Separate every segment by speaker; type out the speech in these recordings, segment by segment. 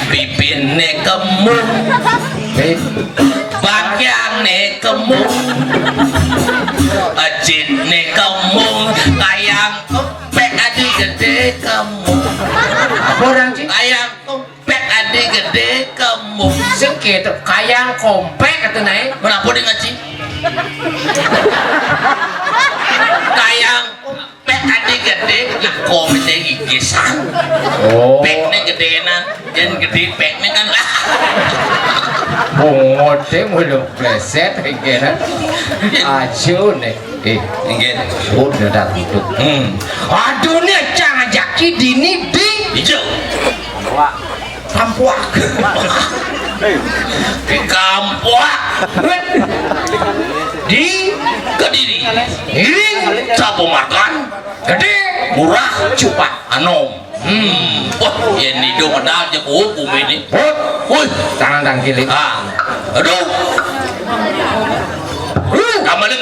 Speaker 1: Pipinnya kemung, bagiannya kemung, ajitnya kemung, kayang kempek adik gede kemung.
Speaker 2: Apa orang sih?
Speaker 1: Kayang kempek adik gede kemung.
Speaker 2: Sengket kayang kompek atau naik?
Speaker 1: Kenapa dia ngaji? Kayang kempek adik gede, ya komite gigisan.
Speaker 2: Oh.
Speaker 1: Peknya gede nan, dan gede peknya kan lah.
Speaker 2: Bongote mulu pleset kira. Ajo nih.
Speaker 1: Enggak.
Speaker 2: Udah dah itu. Aduh nih jangan jaki dini di
Speaker 1: Hijau.
Speaker 2: Kampuak.
Speaker 1: Di Kampuak.
Speaker 2: Di
Speaker 1: Kediri.
Speaker 2: ini
Speaker 1: Sapu makan.
Speaker 2: gede
Speaker 1: Murah. Cupak. Anom. Wah, ini dong ada aja hukum ini. Woi,
Speaker 2: tangan dan kiri.
Speaker 1: Aduh. Kamalin.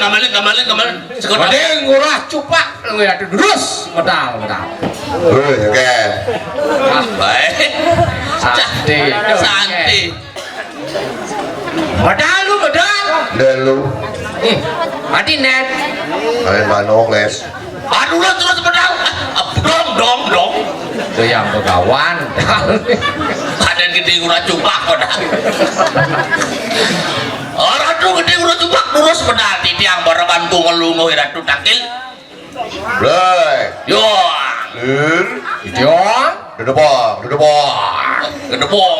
Speaker 1: Sekolah.
Speaker 2: Gede ngurah cupak ngeliat terus medal.
Speaker 3: Oke.
Speaker 1: Baik. Santai.
Speaker 2: Medal lu medal.
Speaker 3: Dan lu
Speaker 2: Mati net.
Speaker 3: kalian manok les.
Speaker 1: Aduh lah terus pedang. Dong.
Speaker 2: Itu yang begawan.
Speaker 1: Ada gede gurah cupak pedang. Orang tuh gede gurah cupak terus pedang. Tiang barabantu ngelunguh ratu takil.
Speaker 3: Blay.
Speaker 1: Yo.
Speaker 2: Idiom.
Speaker 3: Dedebong.
Speaker 1: Gedebong.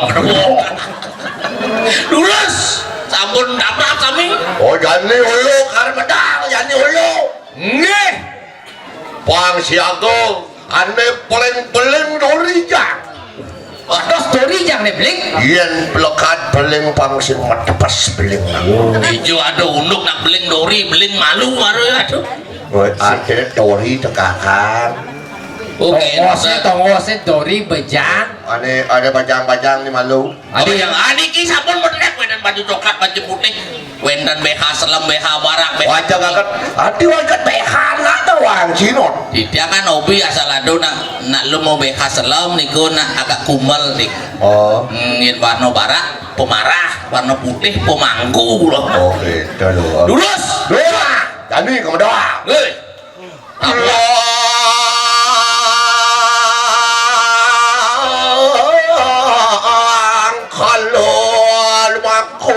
Speaker 1: Lurus. Sampun dapat kami.
Speaker 3: Oh jani hulu karena pedang jani hulu.
Speaker 2: Nggih.
Speaker 3: Pang siago ane paling dorijang.
Speaker 2: Terus story jangan dibeli.
Speaker 3: Yen pelekat paling pang sing matepas beling.
Speaker 1: Hijau ada unduk nak beling dori, beling malu baru ya tuh.
Speaker 3: Oi ade dori tekakan.
Speaker 1: Oke,
Speaker 2: Tongosnya dori bejang.
Speaker 3: Ane ada bajang-bajang ni malu.
Speaker 1: ada yang adik ki sampun menek wedan baju coklat baju putih, wendan BH selam BH barak BH.
Speaker 3: Wajah kakak. Adi wajah behan lah tuh wang cinot.
Speaker 1: Dia kan hobi asal ado nak lu mau BH selam niku nak agak kumal nih.
Speaker 3: Oh.
Speaker 1: Ngin warna barak, pemarah, warna putih, pemangku loh.
Speaker 3: Oke, dah lu.
Speaker 1: Lurus.
Speaker 3: Doa. Jani kamu doa.
Speaker 1: Hei. Allah.
Speaker 3: Kalau maku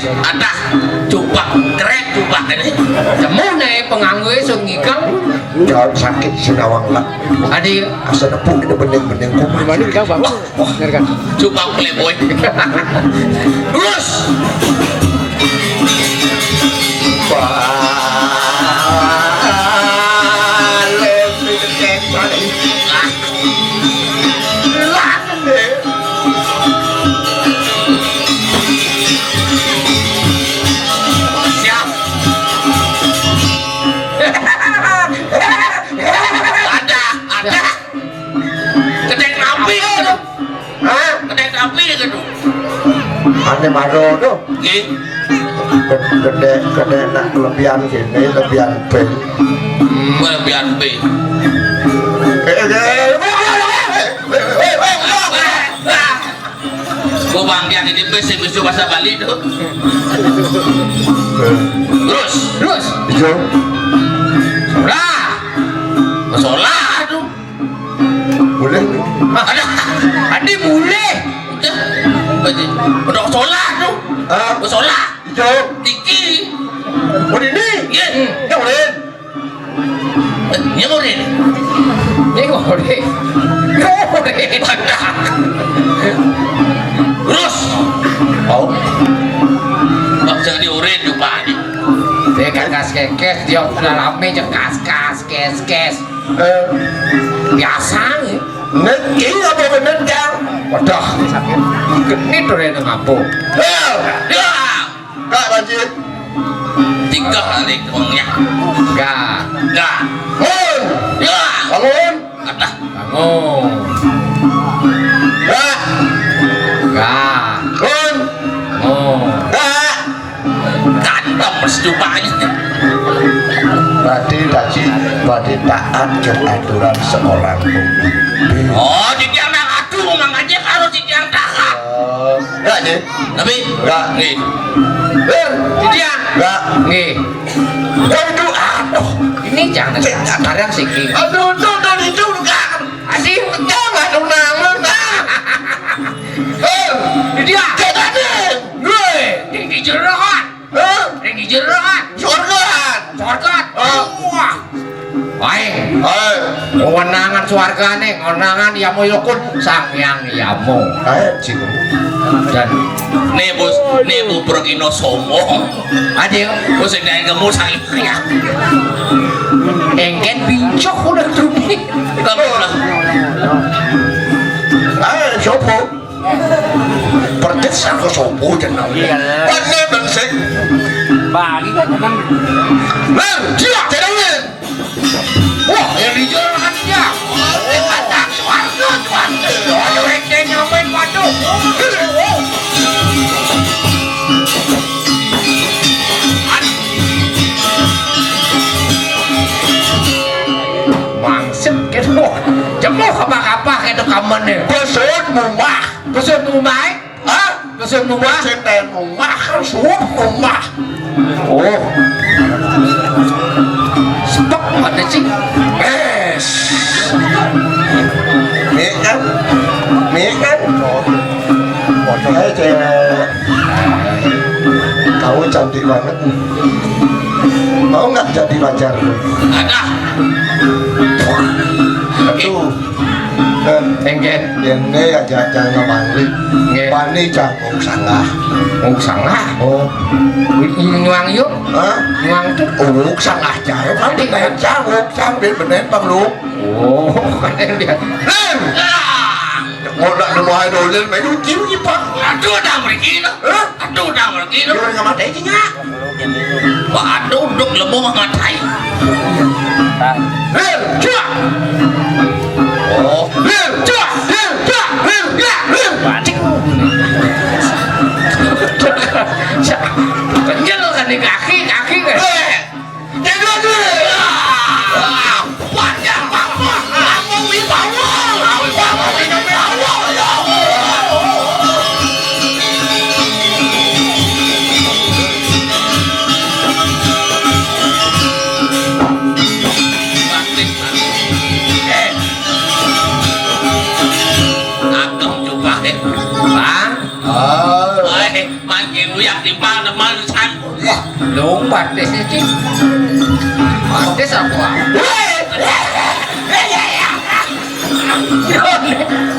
Speaker 1: ada coba keren coba ini
Speaker 2: Semua penganggur sunggikan.
Speaker 3: jangan sakit senawang lah.
Speaker 2: Adi
Speaker 3: Asal nepuk kita bening-bening kok.
Speaker 4: Gimana kita bang? Kan?
Speaker 1: coba playboy terus
Speaker 3: Ane maro tu,
Speaker 1: nggih
Speaker 3: gede nak kelebihan sini, kelebihan pay.
Speaker 1: kelebihan B gua bangkian ini B sing bisa bahasa Bali tuh terus
Speaker 3: Hijau,
Speaker 1: sholat tuh
Speaker 3: boleh?
Speaker 1: Adi boleh udah sholat tuh
Speaker 3: Ah,
Speaker 1: sholat
Speaker 3: hijau,
Speaker 1: tiki
Speaker 3: oh ini?
Speaker 1: nggih
Speaker 3: Nyorin.
Speaker 1: Nyorin.
Speaker 2: Ini ngore. Ngore.
Speaker 1: Terus.
Speaker 3: Oh.
Speaker 1: Jangan diurin juga nih.
Speaker 2: Dia kas kekes dia rame je kas kes. Biasa nih.
Speaker 3: Niki apa bener jang?
Speaker 2: Waduh. Genit ora nang kampung.
Speaker 1: Ya.
Speaker 3: Kak Banjir.
Speaker 1: 3 kali uangnya.
Speaker 2: Enggak.
Speaker 3: Bangun.
Speaker 1: Ya.
Speaker 3: Bangun.
Speaker 1: Kata.
Speaker 2: Bangun.
Speaker 3: Kak.
Speaker 2: Enggak.
Speaker 3: Bangun.
Speaker 2: Oh.
Speaker 3: Kak.
Speaker 1: Kantong mesti banyak.
Speaker 3: Berarti taat ke aturan seorang pemimpin.
Speaker 1: Oh, jadi anak aduh makanya harus jadi yang tahap.
Speaker 3: Enggak sih?
Speaker 1: Tapi
Speaker 3: Enggak.
Speaker 1: nih.
Speaker 2: Dia.
Speaker 3: Enggak.
Speaker 2: Nih.
Speaker 3: Aduh, aduh.
Speaker 2: Ini jangan sekarang sih.
Speaker 3: Aduh, itu enggak.
Speaker 2: Adik,
Speaker 3: Jangan unang.
Speaker 2: dia.
Speaker 3: Tadi.
Speaker 2: Gue, tinggi jerohan. Tinggi jerohan.
Speaker 3: Surgaan.
Speaker 2: Suarga. Wah. Baik.
Speaker 3: Ayo.
Speaker 2: Kewenangan suargane, kewenangan yamu yukun sang yang yamu.
Speaker 3: Ayo, Cik.
Speaker 2: Dan
Speaker 1: Nih bu pergino sombong.
Speaker 2: adik,
Speaker 1: Bos yang kamu sang ya.
Speaker 2: engken bincok udah rugi.
Speaker 1: Kamu lah.
Speaker 3: Ayo, sopo. Persis aku sopo jeneng. Pane bengsek.
Speaker 4: Bagi kan kan
Speaker 3: Dia jenenge.
Speaker 2: Wah, yang dijalankan dia. Kata suarga tuan. Aduh, engken nyamain waduh. Mangsem kedo. Jemuk apa-apa kedo kamen nih.
Speaker 3: Besut mumah.
Speaker 2: Besut numai?
Speaker 3: Hah?
Speaker 2: Besut numai?
Speaker 3: Senten mumah kan suap mumah.
Speaker 2: Oh. Stok ada sih.
Speaker 3: Mie kan. Ayo, kamu cantik banget. Mau nggak jadi pacar?
Speaker 1: Ada.
Speaker 3: Aduh.
Speaker 2: Engken.
Speaker 3: Ini aja jangan balik.
Speaker 2: Nggih.
Speaker 3: Pani jangan sanggah.
Speaker 2: Oh, sangat.
Speaker 3: Oh,
Speaker 2: Nyuang yuk.
Speaker 3: hah?
Speaker 2: Nyuang tuh.
Speaker 3: Oh, sanggah jauh. Kan di kayak jauh sambil bener bang lu.
Speaker 2: Oh, kan dia.
Speaker 3: Len, mau nak nemu idol len, main cium ni pak.
Speaker 1: Aduh dah pergi lo. Aduh dah pergi lo.
Speaker 3: Jangan nggak mati aja.
Speaker 1: Wah aduh duk lemong ngatai.
Speaker 3: Len, cuak. Oh, len, cuak, len, cuak, len, ya, len.
Speaker 2: Kenyal kan di kaki kan.
Speaker 3: Jangan tu.
Speaker 1: Banyak apa? Kamu wibawa. Wibawa ini wibawa ya. Agam juga deh.
Speaker 2: Bang,
Speaker 1: Mancing lu yang di mana san.
Speaker 2: lu batis sih. Batis apa?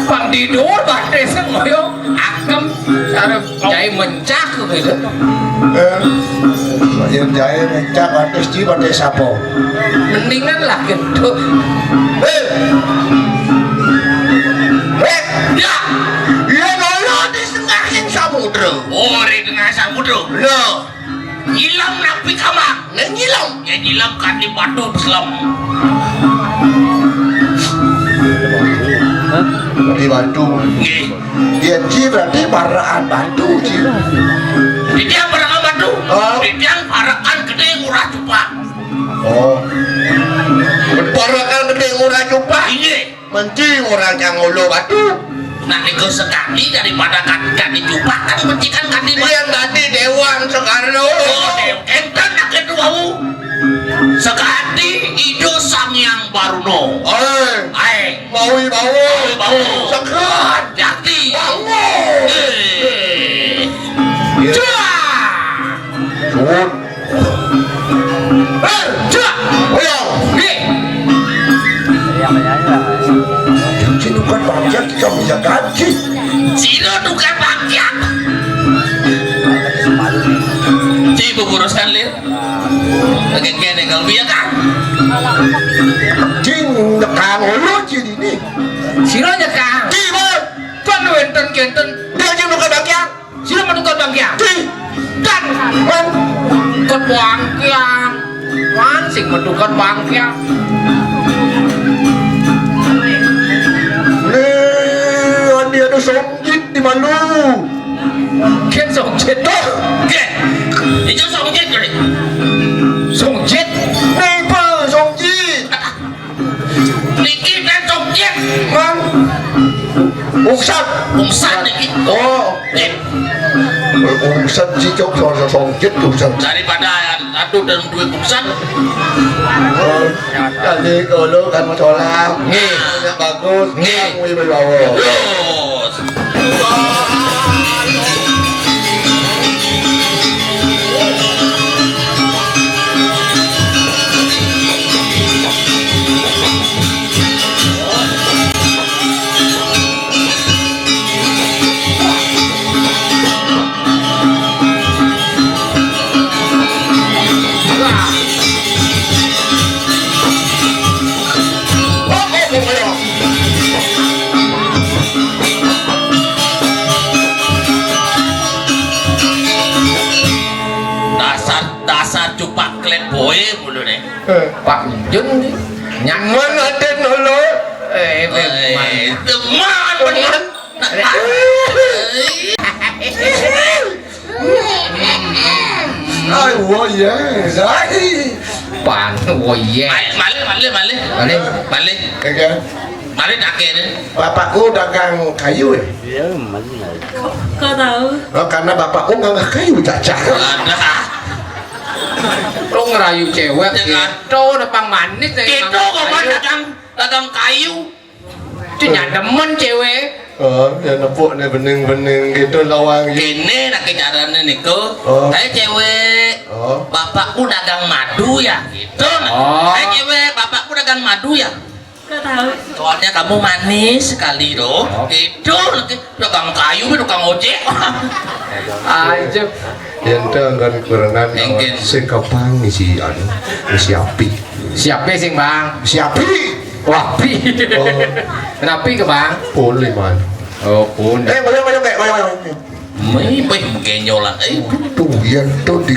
Speaker 2: Bang tidur batis ngoyo. Akem sarep jai mencak gitu.
Speaker 3: Yang jaya mencak batis di batis apa?
Speaker 2: Mendingan lah gitu.
Speaker 1: Ya,
Speaker 3: Ya noloh di tengah yang samudra.
Speaker 1: oh di tengah samudra.
Speaker 3: Loh,
Speaker 1: Nyilam napi kamak.
Speaker 3: ngilang.
Speaker 1: Ya nyilam kan di batu selam.
Speaker 3: Di batu.
Speaker 1: Nggih.
Speaker 3: Dia ci berarti barakan batu ci.
Speaker 1: Di tiang barakan batu.
Speaker 3: Oh.
Speaker 1: Di tiang barakan gede murah cepat.
Speaker 3: Oh, barakan gede murah cupa.
Speaker 1: Ini.
Speaker 3: Mencing orang yang ngulu batu.
Speaker 1: Nah itu sekali daripada kan dicupak kan mencikan kan di
Speaker 3: Dia tadi Dewan Soekarno.
Speaker 1: Oh, enten nak kedua sekali ido sang yang baruno. Aing
Speaker 3: Mau
Speaker 1: bau
Speaker 3: sekat.
Speaker 1: jati.
Speaker 3: Bangun.
Speaker 1: Cua.
Speaker 3: Sun. jam ya gaji.
Speaker 1: Sino tukang bangkyak. Ci berurusan lir. Kene kalau biar kan.
Speaker 3: Jing nekang lu ci ini.
Speaker 2: Sino nyekang?
Speaker 3: Ci bang.
Speaker 2: Kan wenten kenten.
Speaker 3: Dia jing tukang bangkyang.
Speaker 2: Sino menukar bangkyang?
Speaker 3: Ci.
Speaker 2: Kan
Speaker 3: Bang.
Speaker 2: tukar bangkyang. Wan sing menukar bangkyang.
Speaker 3: Nih, dia ada songjit di Malu.
Speaker 2: Ken songjit tuh.
Speaker 1: Oke. Itu songjit kali.
Speaker 2: Songjit.
Speaker 3: Nih, Pak, songjit.
Speaker 1: Niki kan songjit.
Speaker 3: Bang. Usat.
Speaker 1: Umsan niki.
Speaker 3: Oh. Usat sih cok soal songjit usat.
Speaker 1: Daripada aduh dan duit umsan.
Speaker 3: Jadi kalau kan masalah.
Speaker 2: Nih.
Speaker 3: Bagus.
Speaker 2: Nih.
Speaker 3: Nih, berbawa.
Speaker 1: Terus. Dasar cupak klet boy mulu nih.
Speaker 2: Pak Jun nyanyi
Speaker 3: Ada nolo.
Speaker 1: Teman bener.
Speaker 3: Ai, wah ya, dai.
Speaker 2: pan oh yeah.
Speaker 1: Malik.
Speaker 3: Kan?
Speaker 1: Malik akhirnya.
Speaker 3: Bapakku dagang kayu ya.
Speaker 5: Kau tahu?
Speaker 3: Oh, karena bapakku nggak kayu caca.
Speaker 1: Ada.
Speaker 2: Lo ngerayu cewek gitu nepang manis
Speaker 1: Itu kok dagang kayu.
Speaker 2: itu nyademen cewek
Speaker 3: Oh, ya nepuk nih bening-bening gitu lawang gitu.
Speaker 1: Gini nak caranya niku.
Speaker 3: Oh.
Speaker 1: Saya cewek.
Speaker 3: Oh.
Speaker 1: Bapakku dagang madu ya, gitu.
Speaker 2: Oh.
Speaker 1: Saya cewek, bapakku dagang madu ya.
Speaker 5: Kau tahu?
Speaker 1: Soalnya kamu manis sekali loh. Gitu, dagang kayu, dagang ojek.
Speaker 2: aja
Speaker 3: Ente kan kurangan
Speaker 1: Mungkin.
Speaker 3: si kapang si anu si api.
Speaker 2: siapa sih bang
Speaker 3: Si api.
Speaker 2: wapi
Speaker 3: Oh.
Speaker 2: kenapa ke bang
Speaker 3: Boleh man.
Speaker 2: oh pun
Speaker 3: Banyak.
Speaker 1: May genyolan.
Speaker 3: Tuh yang tuh di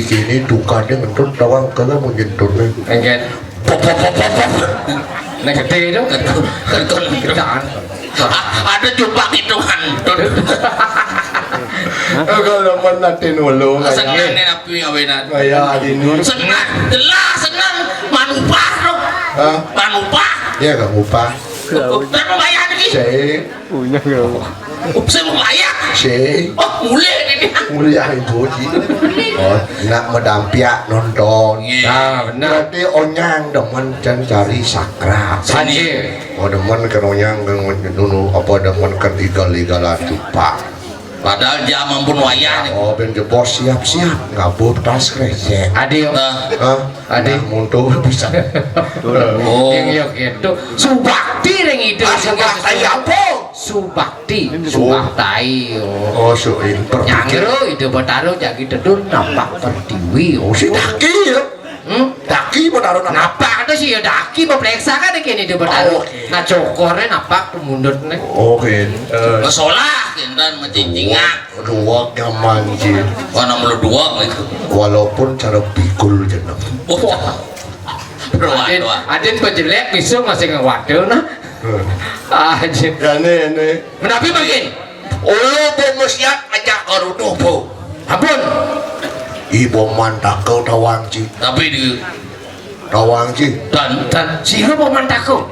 Speaker 3: kini tuh kadang tuh tawang kalau mau jentur nih.
Speaker 2: enggak nah gede itu kerjaan
Speaker 1: Ada jumpa itu hantut.
Speaker 3: Kalau mana tenulung
Speaker 1: Senang
Speaker 3: kayak
Speaker 1: nih api ngawinan.
Speaker 3: kayak adinu.
Speaker 1: Senang, jelas senang. Manupah dong.
Speaker 3: Hah?
Speaker 1: Manupah.
Speaker 3: Ya nggak upah.
Speaker 1: Dan membayar lagi. Saya mau bayar.
Speaker 3: Si
Speaker 1: Oh, mulai ini.
Speaker 3: mulia ibu ji. Oh, nak medampiak nonton.
Speaker 2: nah benar
Speaker 3: Berarti onyang demen can cari sakra.
Speaker 2: Sanji
Speaker 3: Oh demen kan onyang kan dulu apa demen kan igal-igalan tupak.
Speaker 1: Padahal dia mampu wayar nih.
Speaker 3: Oh ben jebos siap-siap ngabur tas kresek.
Speaker 2: adil
Speaker 3: Hah?
Speaker 2: Ade.
Speaker 3: Nah, muntul bisa.
Speaker 1: Oh,
Speaker 2: yang yuk itu subakti yang itu
Speaker 3: Subakti apa?
Speaker 2: subakti subakti
Speaker 3: Oh suin berpikir.
Speaker 2: nyangiro itu bertaruh jadi tedur nampak pertiwi
Speaker 3: Oh si daki ya. Daki menaruh nama.
Speaker 2: nampak itu sih ya daki memeriksa kan ini dia bertaruh nah cokornya nampak mundur nih
Speaker 3: Oke.
Speaker 1: masalah kintan mencincingan.
Speaker 3: Dua manjir.
Speaker 1: Warna melu dua gitu.
Speaker 3: Walaupun cara pikul jeneng.
Speaker 1: Oh,
Speaker 2: Adin,
Speaker 1: doa.
Speaker 2: Adin berjelek bisa masih ngewadah nah Adin
Speaker 3: Ya nih.
Speaker 2: menapi bagian
Speaker 3: Ulu bu musiat ajak karuduh bu.
Speaker 2: ampun
Speaker 3: Ibu mantak kau tawangci.
Speaker 1: Tapi di
Speaker 3: Tawangci.
Speaker 2: dan siapa mau mantaku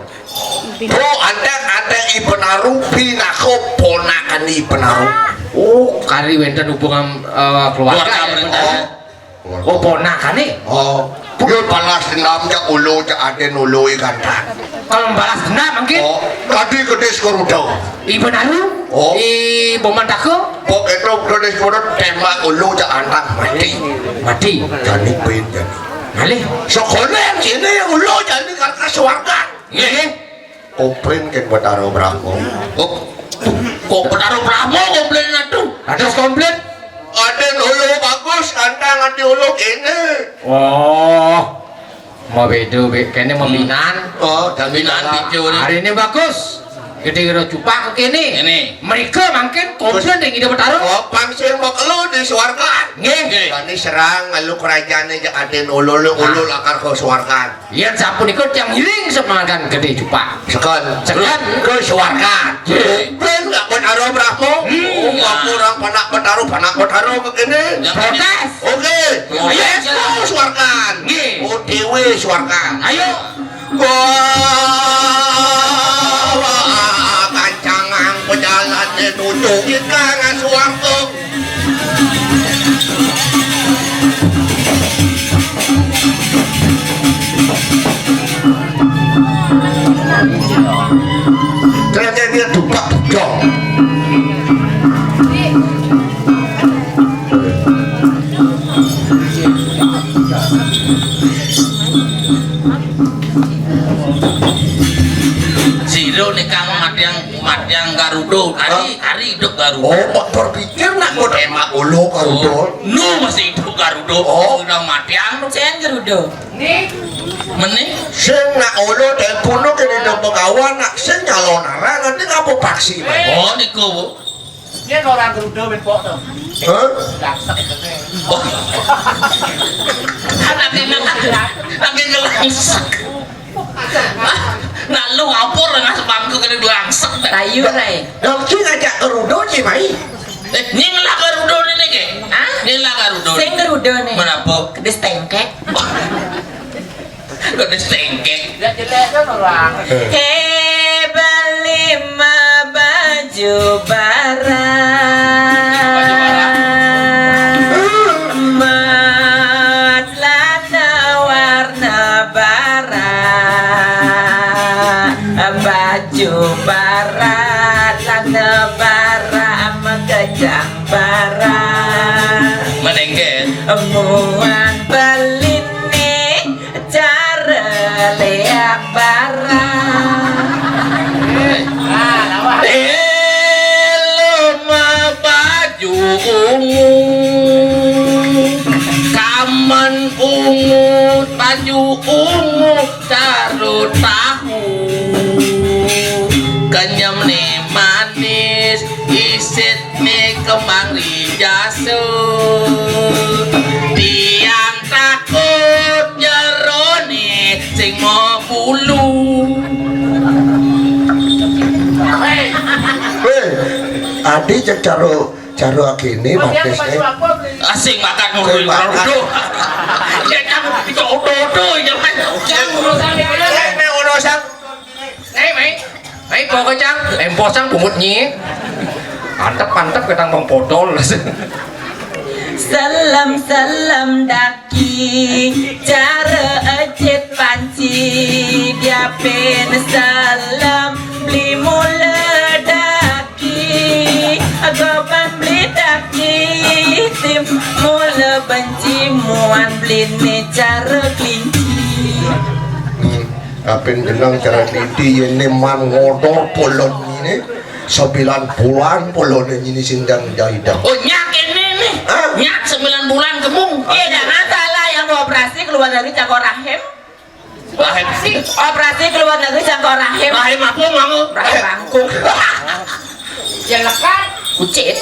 Speaker 3: Bu ada ibu naruh pinako ponakan ibu naruh.
Speaker 2: oh kari wenten hubungan keluarga
Speaker 1: Keluarga
Speaker 2: ya,
Speaker 1: mereka.
Speaker 2: bener. Oh ponakan nih
Speaker 3: Oh. Yuk balas dendamnya ulu aden ulu ikan tak.
Speaker 2: kalau balas dendam mungkin
Speaker 3: Oh. Tadi gede skorudo.
Speaker 2: ibu naru
Speaker 3: Oh.
Speaker 2: ibu mantaku
Speaker 3: Pok itu gede skorudo tembak ulu anak mati.
Speaker 2: mati
Speaker 3: Jadi pin jadi.
Speaker 2: malih
Speaker 3: Sekolah yang sini yang ulu jadi karena suarga.
Speaker 2: iya
Speaker 3: komplain kan Bataro Brahmo.
Speaker 1: Oh, kok Bataro Brahmo komplain atuh?
Speaker 4: Ada komplain?
Speaker 3: Aden ulu bagus, kandang ati ulu kene.
Speaker 4: Oh, mau bedo, kayaknya mau binan.
Speaker 3: Oh, dan
Speaker 1: Binaan picu nih.
Speaker 4: Hari ini bagus. Gede kira cupak ke kini.
Speaker 1: Ini.
Speaker 4: Mereka mungkin komplain dengan ide bertaruh.
Speaker 3: Oh, pangsil mau lu di suarga.
Speaker 1: Nggih.
Speaker 3: Tani serang lalu kerajaan aja aden ulu lakar ke suarga.
Speaker 4: Iya, sampun ikut yang hiling semakan gede cupak.
Speaker 3: Sekan
Speaker 4: Ke suarga.
Speaker 3: komplain nggak Bataro Brahmo. Oh, nggak kurang panak Bataro ke kene.
Speaker 4: Protes.
Speaker 3: Oke, yes, go suarga.
Speaker 4: Nggih.
Speaker 3: Oh, dewe suarga.
Speaker 4: Ayo.
Speaker 3: Wah, kancangan pejalan menuju kita ngasuarga. Ternyata dia duka dong.
Speaker 1: Siro nih kang matyang Garudo, hari hidup Garudo.
Speaker 3: Oh, motor pikir nak mau emak ulu Garudo.
Speaker 1: Nu masih hidup Garudo.
Speaker 3: Oh.
Speaker 1: Udah matyang.
Speaker 5: Sen Garudo.
Speaker 1: Menih.
Speaker 3: Sing nak ulu telepono ke di pegawai nak sing nyalon arah nanti ngapu paksi.
Speaker 1: Oh, niku.
Speaker 2: Dia orang Garuda benpok tuh.
Speaker 3: Hah?
Speaker 1: Oh. Lagi ngelangsek. Nah lu ngapur dengan sebangku kena ngelangsek.
Speaker 5: Tayu rai.
Speaker 3: Dong sing ngajak Garudo sih mai.
Speaker 1: Nyinglah Garudo ini ke?
Speaker 5: Hah?
Speaker 1: Nyinglah Garudo.
Speaker 5: Sen Garudo nih.
Speaker 1: Menapa?
Speaker 5: Kedes tengkek.
Speaker 1: Kena sengkek.
Speaker 2: Dia jelek kan orang.
Speaker 5: Beli baju barang. Matlana warna barang. Baju barat, lana barang, megajang barang.
Speaker 1: Menengket.
Speaker 5: Muan beline cara leak barang.
Speaker 1: Elma baju ungu, kaman ungu, baju ungu, carut tahu, kenyam nih manis, isit nih kemari jasu, tiang takut jerone sing mau bulu.
Speaker 3: Hei, adi cek caro akini baptis nih.
Speaker 1: Asing makan nguruin Garudo. Ya kamu itu odo-odo jangan.
Speaker 3: Ini urusan.
Speaker 4: Ayo bawa kecang. Emposang bumutnya. Antep ketang bang podol.
Speaker 5: Salam daki cara ejit panci dia pen salam beli mula daki agoban beli daki tim mula benci muan beli ne cara kelinci.
Speaker 3: Apin genang cara lidi ini man ngodor polon ini 9 bulan polon ini sindang jahidah.
Speaker 1: Oh nyak ini nih.
Speaker 3: Hah?
Speaker 1: Nyak 9 bulan gemung.
Speaker 5: Jangan salah yang mau operasi keluar dari cangkok rahim.
Speaker 1: Rahim.
Speaker 5: Operasi keluar negeri cangkok rahim.
Speaker 1: Rahim apa mau?
Speaker 5: Rahim bangkung.
Speaker 2: Yang lekat.
Speaker 5: Kucit.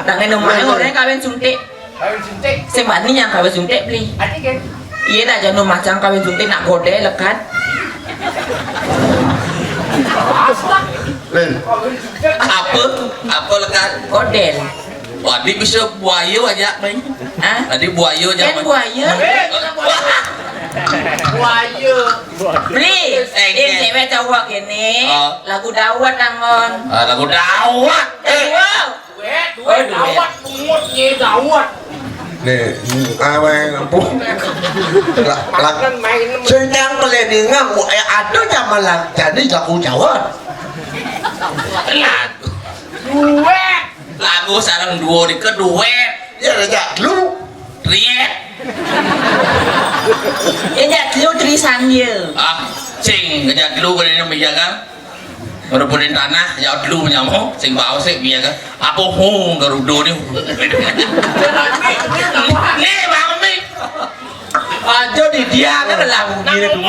Speaker 5: Nangin rumahnya orangnya kawin suntik.
Speaker 2: Kawin suntik.
Speaker 5: Sing bani yang kawin suntik beli.
Speaker 2: Adik kan.
Speaker 5: Iya dah jangan rumah cang kawin suntik nak gode lekat.
Speaker 3: Len,
Speaker 1: Apa lekat?
Speaker 5: Godel.
Speaker 1: Wah, dia bisa buaya aja, main.
Speaker 5: Hah?
Speaker 1: Tadi buaya aja.
Speaker 5: Kan buaya.
Speaker 2: Buaya.
Speaker 5: Beli. Ini cewek cowok gini. Lagu dawat tangon.
Speaker 1: Lagu dawat.
Speaker 5: Wow.
Speaker 2: Duit dawat, punggutnya dawat.
Speaker 3: nih, aweng ampun.
Speaker 2: Makan main.
Speaker 3: Sedang peledingan, ada zaman lang, jadi lagu Jawa.
Speaker 1: Lagu.
Speaker 2: Duit.
Speaker 1: Lagu sarang duo di keduet.
Speaker 3: Ya rejak lu.
Speaker 1: Riet.
Speaker 5: Ini lu tulisan dia.
Speaker 1: sing kejak dulu kan ini menjaga merebutin tanah jauh dulu nyamuk sing bau sih biar kan apa garudo nih nih bang mi aja di dia kan lagu gini tuh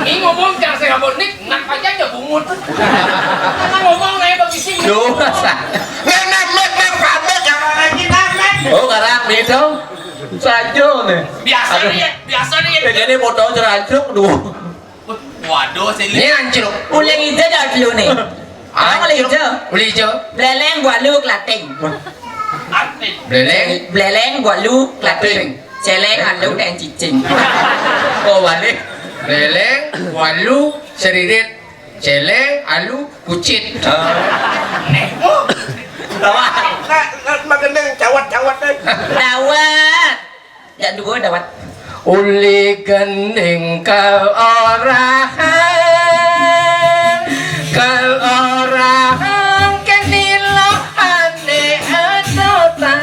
Speaker 4: ini ngomong jangan saya ngomong nik nak aja ya bungut ngomong nih begitu
Speaker 1: dosa
Speaker 2: Mek kamu jangan lagi namek.
Speaker 1: oh karang nih dong saja nih
Speaker 2: Biasa nih.
Speaker 1: ini foto cerajuk dulu waduh
Speaker 4: ini hancur
Speaker 5: ulang hijau dah dulu nih apa hijau
Speaker 4: uli hijau
Speaker 5: beleng buat lu klating
Speaker 4: beleng
Speaker 5: beleng buat lu klating celeng alu dan cicing
Speaker 1: oh balik
Speaker 4: beleng walu seririt celeng alu kucit
Speaker 2: Magendeng cawat deh.
Speaker 5: dawat ya dua dawat
Speaker 4: uli gending kal orang kenilo ane adotan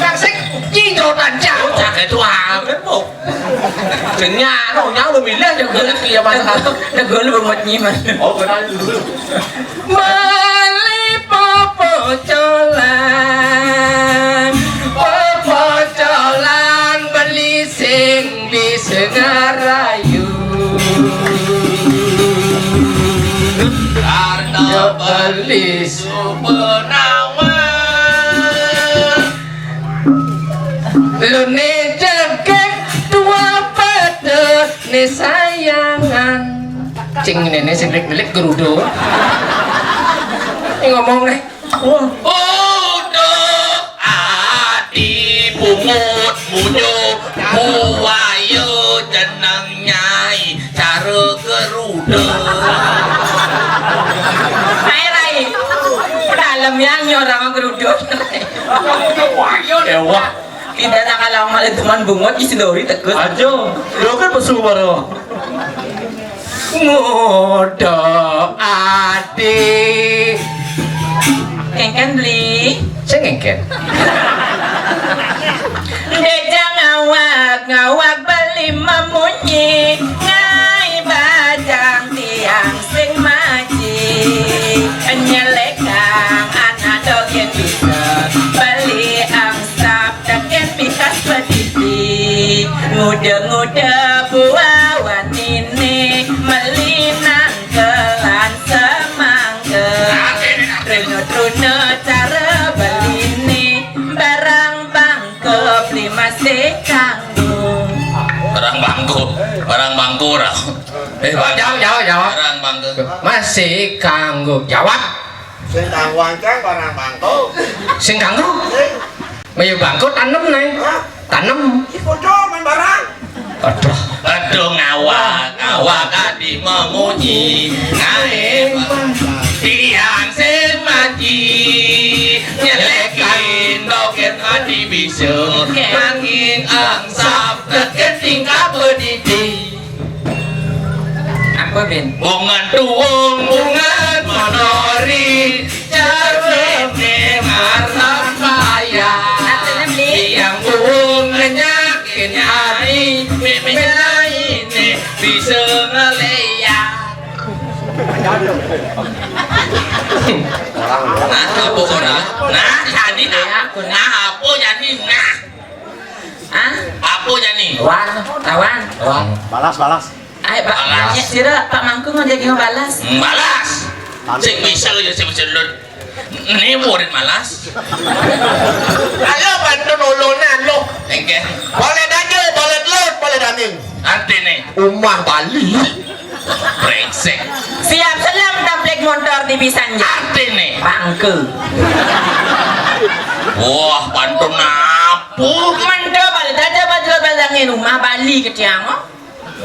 Speaker 4: kasih jidotan jauh
Speaker 1: cái thứ hai cái một
Speaker 4: chừng nhà nó nhau rồi mình lên được gửi kia mà
Speaker 5: nó gửi lu một nhí mà
Speaker 4: Mali popo colan beli sing bisa ngarayu
Speaker 1: karena
Speaker 4: beli lu nih jengkek dua pada nih sayangan cing ini sing lik gerudo ini ngomong nih
Speaker 1: udah adi pungut munyo buayo jenang nyai cara gerudo
Speaker 5: Rai dalam yang nyorang geruduk
Speaker 4: ewa
Speaker 5: tidak nak kalau malah teman bungut isi dori tegus
Speaker 1: ajo lo kan pesu baru
Speaker 4: ngodo adi
Speaker 5: kengken beli
Speaker 4: saya ngengken
Speaker 5: Deja ngawak beli memunyi ngai bajang tiang sing maji nyelekang anak dogen bisa beli angsap daken pikas pedidi ngude buawan ini melinang kelan semangke runo cara beli ini barang bangkep lima sekanggung
Speaker 1: barang bangku rau
Speaker 4: jawab
Speaker 1: barang bangku
Speaker 4: masih kanggo jawab
Speaker 2: Sing wancang barang bangko.
Speaker 4: sing kanggo mayu bangko tanem nih tanem
Speaker 2: Iku main barang.
Speaker 4: aduh
Speaker 1: ngawak adi memuji ngaim tiang semaji nyelekin doken adi bisa angin angsap deket tingkap pedidi
Speaker 5: apa Ben?
Speaker 1: bungan tuung bungan menori jarwene marah paya
Speaker 5: Artinya beli
Speaker 1: yang buung nyakin hari mimina ini bisa ngeliat nah apa orang nah jadi nah apa jadi nah
Speaker 5: ah
Speaker 1: apa jadi
Speaker 5: tawan
Speaker 2: Balas.
Speaker 5: Ay,
Speaker 1: Balas.
Speaker 5: ya sira Pak Mangku ngajak balas.
Speaker 1: malas sing bisa ya sing bisa lu ini murid malas
Speaker 2: Ayo bantu nolona lo.
Speaker 1: engke
Speaker 2: Boleh danje, boleh lut, boleh daning.
Speaker 1: nanti nih
Speaker 3: Umah Bali
Speaker 1: brengsek
Speaker 5: Siap selam taplek motor di Bisanja.
Speaker 1: nanti nih
Speaker 5: Bangku.
Speaker 1: wah pantun napu
Speaker 5: Mendo balik aja baju balangin rumah Bali ketiang.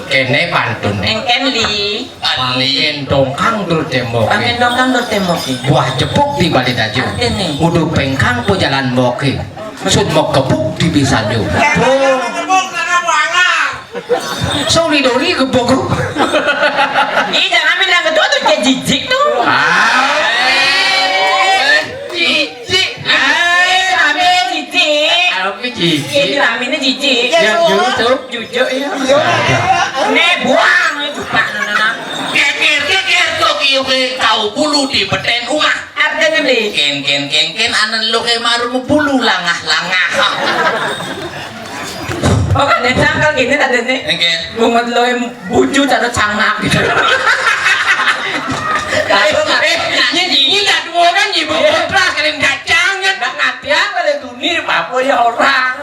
Speaker 4: kene pantun
Speaker 5: Engken li.
Speaker 4: pangin dongkang dur tembok
Speaker 5: Pangin dongkang dor temoki.
Speaker 4: buah jepuk di balik daju
Speaker 5: Artinya
Speaker 4: udah pengkang po jalan boki sud mau kepuk di bisanju sorry dori kepuk
Speaker 5: ih jangan bilang ketua tuh kayak jijik tuh.
Speaker 1: cici
Speaker 5: Tapi jijik.
Speaker 4: tapi
Speaker 5: Ini laminnya cici.
Speaker 4: Ya YouTube jujur ya.
Speaker 5: Nih buang juga nana.
Speaker 1: Geger kok kau bulu di beten rumah.
Speaker 5: Artinya beli.
Speaker 1: Ken anan lo kayak maru bulu langah.
Speaker 5: Oh kan yang cangkal gini tadi nih.
Speaker 1: Oke.
Speaker 5: Bunga lo yang buju cara cangak gitu.
Speaker 4: Ini nggak dua kan ibu kontras kalian kacang kan.
Speaker 5: Nggak ngerti apa deh dunia apa ya orang.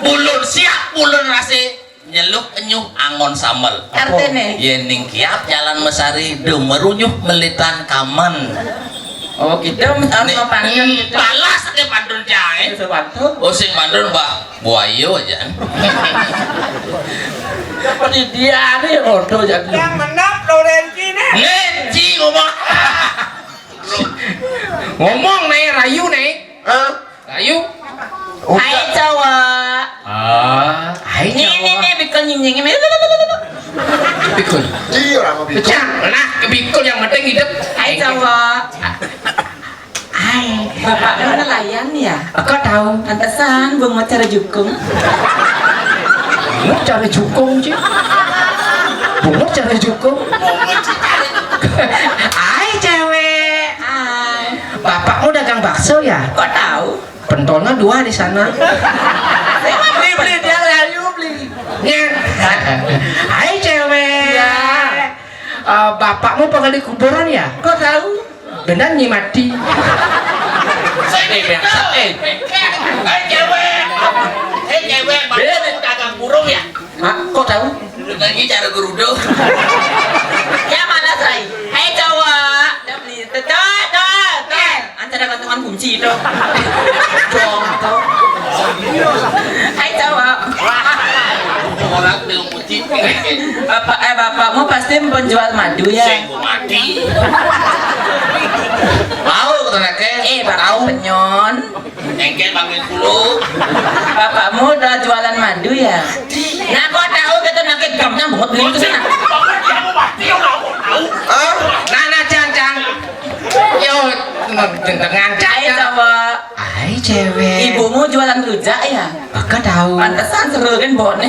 Speaker 1: Bulun siap bulun rase nyeluk enyuh angon sambal.
Speaker 5: Artinya.
Speaker 1: Yening kiap jalan mesari demerunyuh melitan kaman.
Speaker 5: Oh kita harus panggil gitu.
Speaker 1: Balas ke pandun jahe.
Speaker 5: Sesuatu.
Speaker 1: Oh sing pandun bah buayo aja.
Speaker 5: Seperti dia ada yang ordo jadi.
Speaker 2: Yang menang Florenci nih.
Speaker 1: Neci ngomong.
Speaker 4: Ngomong nih rayu nih. Rayu.
Speaker 5: Hai cowok.
Speaker 4: Hai
Speaker 5: Nih pikul nying
Speaker 4: Pikul.
Speaker 3: Iya orang mau bikin.
Speaker 4: Pecah. Nah kebikul yang penting hidup.
Speaker 5: Hai cowok. Hai, bapaknya nelayan ya?
Speaker 4: Kau tahu?
Speaker 5: Pantesan gua mau cara jukung.
Speaker 4: Bungut cara jukung sih. Bungut cara jukung. Hai cewek.
Speaker 5: Hai.
Speaker 4: Bapakmu dagang bakso ya?
Speaker 5: Kok tahu?
Speaker 4: Pentolnya 2 di sana.
Speaker 5: Beli dia layu beli.
Speaker 4: Ya. Hai cewek.
Speaker 5: Ya.
Speaker 4: Bapakmu pernah di kuburan ya?
Speaker 5: Kok tahu?
Speaker 4: Benar nih mati.
Speaker 1: Hei cewek, bapak dagang burung ya?
Speaker 4: Kok tahu?
Speaker 1: Lagi cara gerudo.
Speaker 5: Ya mana say? Hai cowok. Udah beli. Tuh. Antara gantungan kunci itu. Dong atau. Hai cowok.
Speaker 1: Orang dengan kunci.
Speaker 5: Bapakmu pasti penjual madu ya?
Speaker 1: Seng mati. Mau kenake?
Speaker 5: Bapak penyon.
Speaker 1: Engkel panggil dulu.
Speaker 5: Bapakmu udah jualan madu ya? Nah kok tahu gitu nakit gamnya bungut beli itu sana.
Speaker 1: Dia mau mati orang tahu.
Speaker 4: Nah, cang. Yo, tentang ngancak
Speaker 5: Hai
Speaker 4: ya.
Speaker 5: cowok.
Speaker 4: Hai cewek.
Speaker 5: Ibumu jualan rujak ya?
Speaker 4: Kau tahu?
Speaker 5: Pantesan seru kan bone.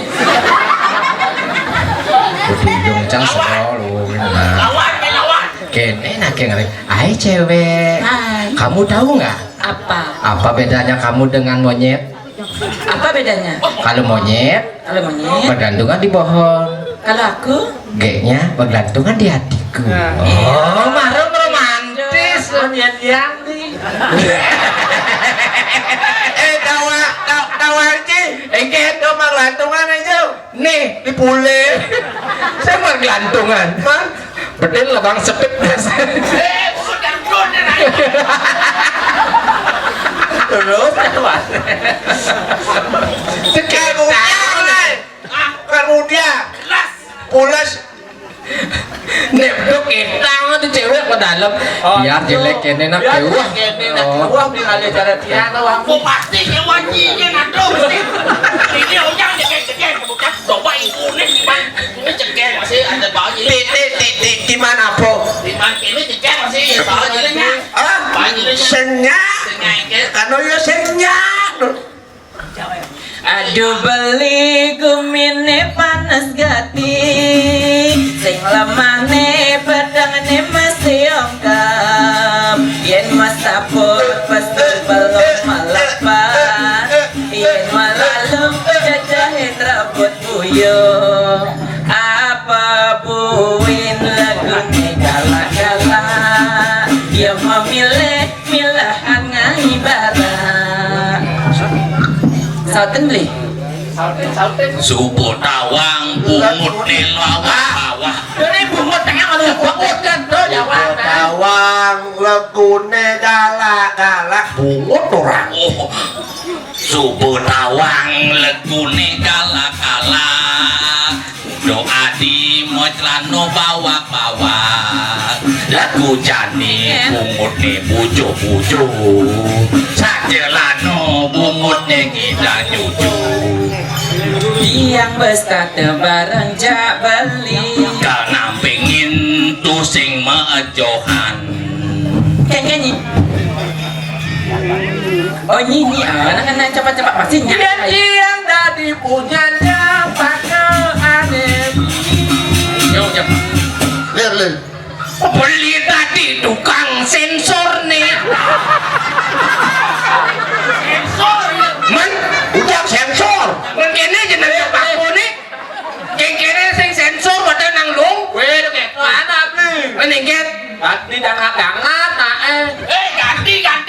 Speaker 4: Hidung cang selalu.
Speaker 1: Lawan.
Speaker 4: Kene nak ngari. Hai cewek.
Speaker 5: Hai.
Speaker 4: Kamu tahu nggak?
Speaker 5: Apa?
Speaker 4: Apa bedanya kamu dengan monyet?
Speaker 5: Apa bedanya?
Speaker 4: Kalau monyet
Speaker 5: Kalau monyet?
Speaker 4: bergantungan di pohon.
Speaker 5: Kalau aku?
Speaker 4: G-nya bergantungan di hatiku. Oh, marum romantis.
Speaker 5: Monyet yang di.
Speaker 3: Tawarci, engke itu bergelantungan aja.
Speaker 4: Nih, dipule. Saya bergelantungan. Man, bedel lah bang sepit.
Speaker 3: Terus, kemudian, pulas.
Speaker 4: Nepdok itang itu cewek ke dalam. Biar jelek kene nak kewah.
Speaker 5: Uang di kali cara tiana uang.
Speaker 1: Mau pasti yang wajibnya ngadu mesti. Ini orang cekek bukan coba ikunin ini cekek masih ada banyak.
Speaker 3: Di mana po?
Speaker 1: Di mana ini cekek masih banyaknya. Banyaknya.
Speaker 3: Senyak. Kano ya senyak.
Speaker 5: Aduh beli kumine panas gati, sing lemane pedangane masih ongkap, yen mas tapur pasti belum malapan, yen malalum jajahin rambut buyung, apa buin lagune gala-gala, dia memilih milahan ngaibarat. Sauten beli.
Speaker 1: Subuh tawang bungut di lawah.
Speaker 5: Ini bungut tengah kalau bungut kan tuh jawab.
Speaker 3: Tawang legune galak-galak bungut orang.
Speaker 1: Oh, subuh tawang legune kala-kala. Doa di mojlano bawa-bawa. Lagu jani bungut ni bujo-bujo. Sajelano bungut ni kita nyuju.
Speaker 5: Yang besar barang jak beli.
Speaker 1: Karena pengen tu sing maajohan.
Speaker 5: Kayak gini. Oh nyi nah cepat pasti nyanyi.
Speaker 4: Yang tadi punyanya pakai aneh.
Speaker 1: Yo,
Speaker 3: Lir.
Speaker 4: Beli tadi tukang sensor nih. Sensor.
Speaker 3: Man, ujang sensor.
Speaker 4: Mengkene jenenge Pak nih. Kene sing sensor padahal nang lung. Weh nek mana beli. Meningkat. Ganti dangat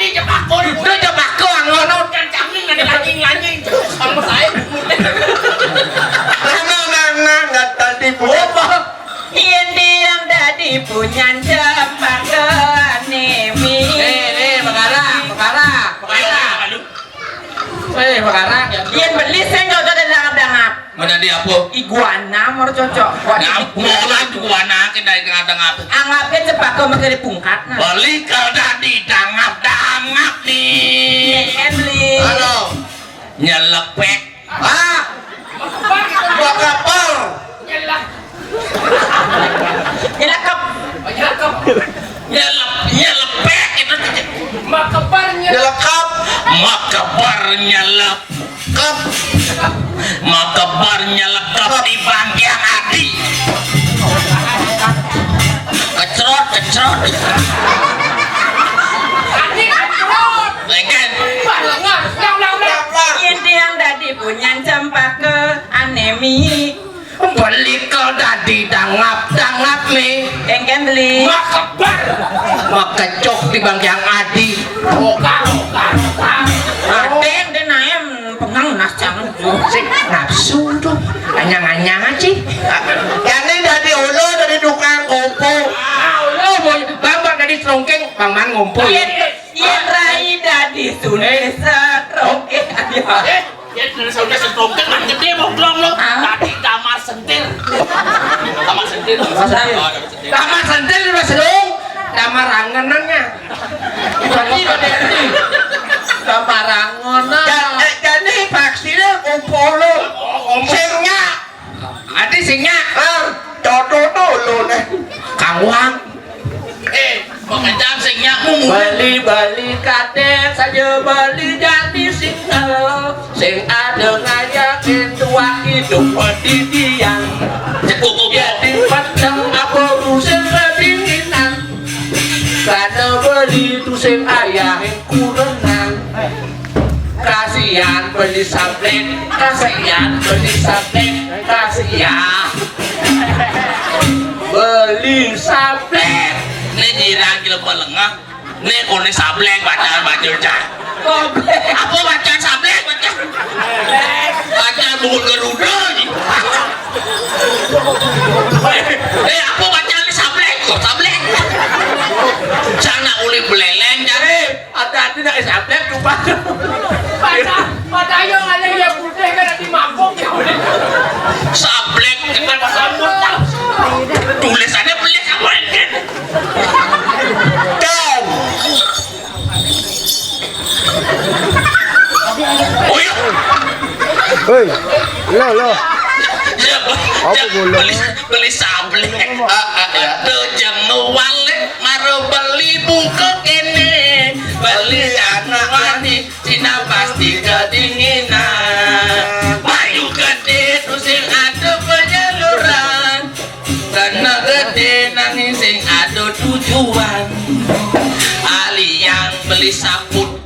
Speaker 4: ganti cepak pun. Itu cepak ko ngono kan canging anjing. Sama saya.
Speaker 3: Nggak tadi punya.
Speaker 5: Yang tadi punya cepat anemi.
Speaker 4: Perkara.
Speaker 5: Yang beli saya nggak ada dangap.
Speaker 1: mana dia apa?
Speaker 5: Iguana mau cocok.
Speaker 1: Ngamulan juga nakin dari tengah-tengah.
Speaker 5: Anggapnya cepat kau makan pungkat.
Speaker 1: Beli kau tadi dangap nih.
Speaker 5: Emily.
Speaker 3: Halo.
Speaker 1: Nyelepek.
Speaker 3: Ah, gua kapal.
Speaker 5: Nyelakap.
Speaker 1: Nyelepek itu
Speaker 3: Nyelekap.
Speaker 1: Makabar nyelekap di bangkian hati. Kecrot. Legen.
Speaker 5: Yang tadi punya cempak ke anemi.
Speaker 4: Beli kau tadi dangap nih.
Speaker 5: Engken beli.
Speaker 4: Makecok di bangkian adi.
Speaker 5: Adeng dan ayam pengang nasang.
Speaker 4: Sik nafsu tuh. Anyang-anyang aja.
Speaker 3: Ini dari ulu dari tukang kumpul.
Speaker 4: Lo boy, bapak tadi serongkeng, Bang Man ngumpul.
Speaker 5: Yang rai tadi sudah serongkeng.
Speaker 1: Ya sudah setromkan kan gede mau belum lo. Tadi kamar sentil.
Speaker 4: Kamar sentil udah serong. Kamar rangenannya. Berarti ada ini. Kamar rangenan.
Speaker 3: Jadi vaksinnya kumpul lo. Singnya.
Speaker 4: Adi singnya.
Speaker 3: Contoh dulu nih.
Speaker 4: Kang Wang.
Speaker 1: Pengejar singnya
Speaker 4: Bali kadek saja bali jadi single. Sing ada ngajakin tua hidup pendidikan. Jadi padang apa rusin kedinginan. Karena beli tu sing ayah yang kurengan. Kasihan beli sableng, kasihan. Beli sableng.
Speaker 1: ini jirang gila pelengah. Ini kone sableng bacaan cah. Apa bacaan sableng bacaan bukan Garuda ni. Apa bacaan ni sableng kok sableng. Sana uli beleleng jadi.
Speaker 4: Ada nak sableng lupa.
Speaker 2: Pada yang ada yang putih kan nanti mabuk ya udah.
Speaker 1: Sableng kenapa sambut tulisannya beli sableng kan. Oh iya.
Speaker 6: Hei, lo.
Speaker 1: Beli sableng. Aduh jangan wale maro beli bungkuk ini. Beli anak wani Cina pasti kedinginan. Bayu gede tu sing ada penyaluran. Karena gede nangis sing ada tujuan. Ali yang beli saput,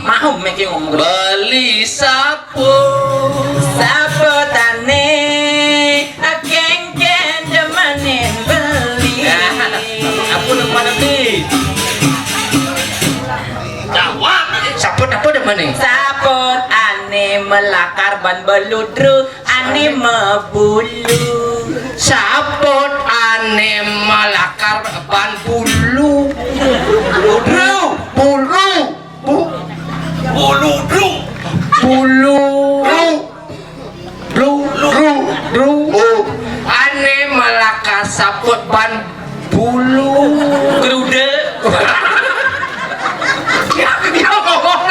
Speaker 5: Mau making ngomong.
Speaker 1: beli saput.
Speaker 5: Sapotane akeng jemanin beli.
Speaker 4: Aku nak mana ni?
Speaker 1: Jawab.
Speaker 4: Saput apa dah mana?
Speaker 5: Sapot ane melakar ban beludru ane mebulu.
Speaker 4: Saput ane malakar ban bulu. Ane malakar saput ban bulu.
Speaker 5: Geruda.
Speaker 4: Ya ngomong.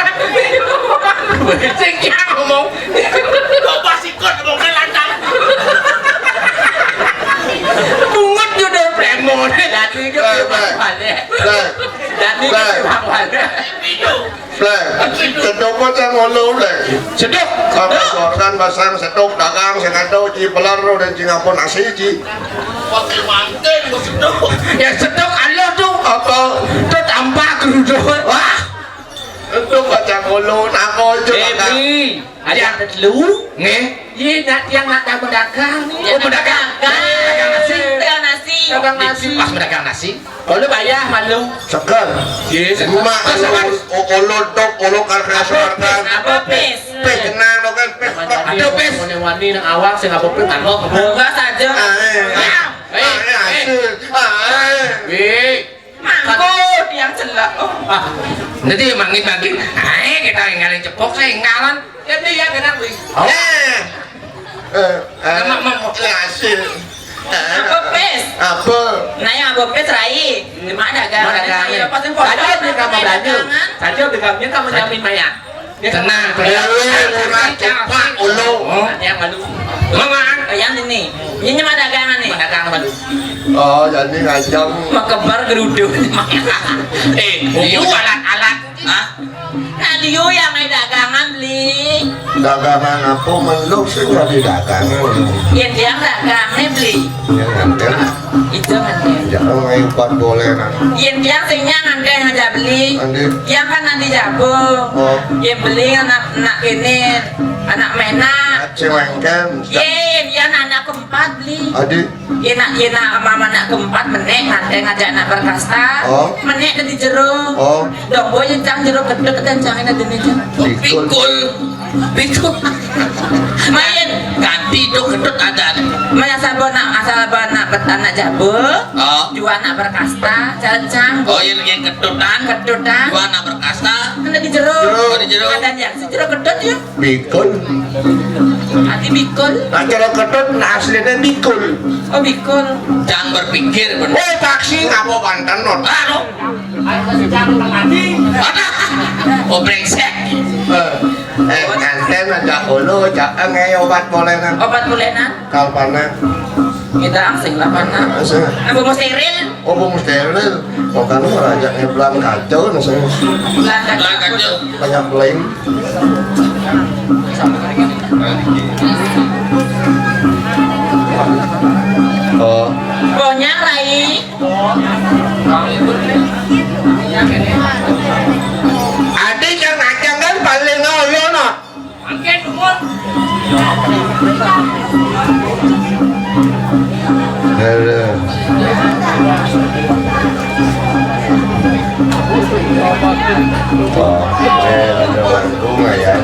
Speaker 4: Sing ngomong.
Speaker 1: Kau pasti kau ngomongnya lancar.
Speaker 4: Bungut jodoh premon.
Speaker 5: Dan ini bang.
Speaker 3: Lek, sedok macam ngolo lek.
Speaker 4: Sedok.
Speaker 3: Kalau jualan pasang sedok dagang sengaja ji pelar dan ji ngapun nasi ji.
Speaker 1: Pakai manten gua sedok.
Speaker 4: Ya sedok alo tuh.
Speaker 3: Apa?
Speaker 4: Tuh tampak geruduk. Wah.
Speaker 3: Sedok macam ngolo nako jualan.
Speaker 4: Ada lu? Nge? Iya, yang nak pedagang nih. Oh, pedagang.
Speaker 5: Dagang nasi.
Speaker 4: Dagang nasi. Pas pedagang nasi. Kalau bayar malu.
Speaker 3: Segan.
Speaker 4: Yes.
Speaker 3: Rumah olo dok olo karyawan.
Speaker 5: Apa pes?
Speaker 3: Pes kenang lo kan pes.
Speaker 4: Ada pes. Wani nang awak sing apa pun kan kok.
Speaker 5: Enggak saja. Mangkut yang celak.
Speaker 4: Nanti mangin bagi. Kita ngalin cepok saya ngalan. Jadi ya kena beli.
Speaker 3: Ngasih.
Speaker 5: Apa pes?
Speaker 3: Apa?
Speaker 5: Nah yang apa pes rai? Di mana dagang?
Speaker 4: Dagang.
Speaker 5: Lepasin
Speaker 4: Saja beli kamu belanja. Saja beli kamu kamu jamin Maya. Tenang.
Speaker 3: Murah cepat ulu.
Speaker 4: Yang malu. Mama.
Speaker 5: Yang ini. Ini mah dagangan nih.
Speaker 4: Dagang malu.
Speaker 3: Oh jadi ngajak.
Speaker 5: Makebar geruduk.
Speaker 4: Itu alat-alat.
Speaker 5: Hah? Nah dia yang main dagangan beli.
Speaker 3: Dagangan apa meluk sih jadi dagangan.
Speaker 5: Yang dia dagangnya beli.
Speaker 3: Ya nganten.
Speaker 5: Itu nganten.
Speaker 3: Jangan ngayu buat boleh nanti.
Speaker 5: Yang dia sehingga nganten aja beli.
Speaker 3: Andi.
Speaker 5: Yang kan nanti jago.
Speaker 3: Oh.
Speaker 5: Yang beli anak ini anak mena.
Speaker 3: Cewengken.
Speaker 5: Yang anak keempat beli.
Speaker 3: Adik.
Speaker 5: Ina mama anak keempat menek nganten ngajak anak berkasta.
Speaker 3: Oh.
Speaker 5: Menek di jero.
Speaker 3: Oh.
Speaker 5: Dong boy cang jero kedek kencangin ada nih cang.
Speaker 3: Pikul.
Speaker 1: Pikul.
Speaker 5: Main
Speaker 1: Ganti dok kedut ada.
Speaker 5: Maya sabona asal bana anak jabo.
Speaker 1: Oh.
Speaker 5: Dua anak berkasta, cancang.
Speaker 1: Oh yang kedutan.
Speaker 5: Kedutan.
Speaker 1: Dua anak berkasta.
Speaker 5: Ada di jero.
Speaker 1: Oh, di jero.
Speaker 5: Ada yang si jero kedut ya.
Speaker 3: Pikul.
Speaker 5: Hati bikul.
Speaker 3: Acara kedut aslinya pikul.
Speaker 5: Oh bikul.
Speaker 1: Jangan berpikir benar.
Speaker 3: Taksi ngapa Banten not?
Speaker 1: Taruh. Oh brengsek.
Speaker 3: Nganten aja ulu, jangan ngayu obat boleh nanti.
Speaker 5: Obat bulenan.
Speaker 3: Kalpana.
Speaker 5: Kita angsing lapana. Abu mau steril.
Speaker 3: Oh, bung steril. Oh, kan raja ngeblang kacau nasi.
Speaker 1: Lah kacau.
Speaker 3: Banyak blame. Oh,
Speaker 5: Banyak rai.
Speaker 3: adik yang ngajak kan paling ngoyo no. Ada mangkuk ya.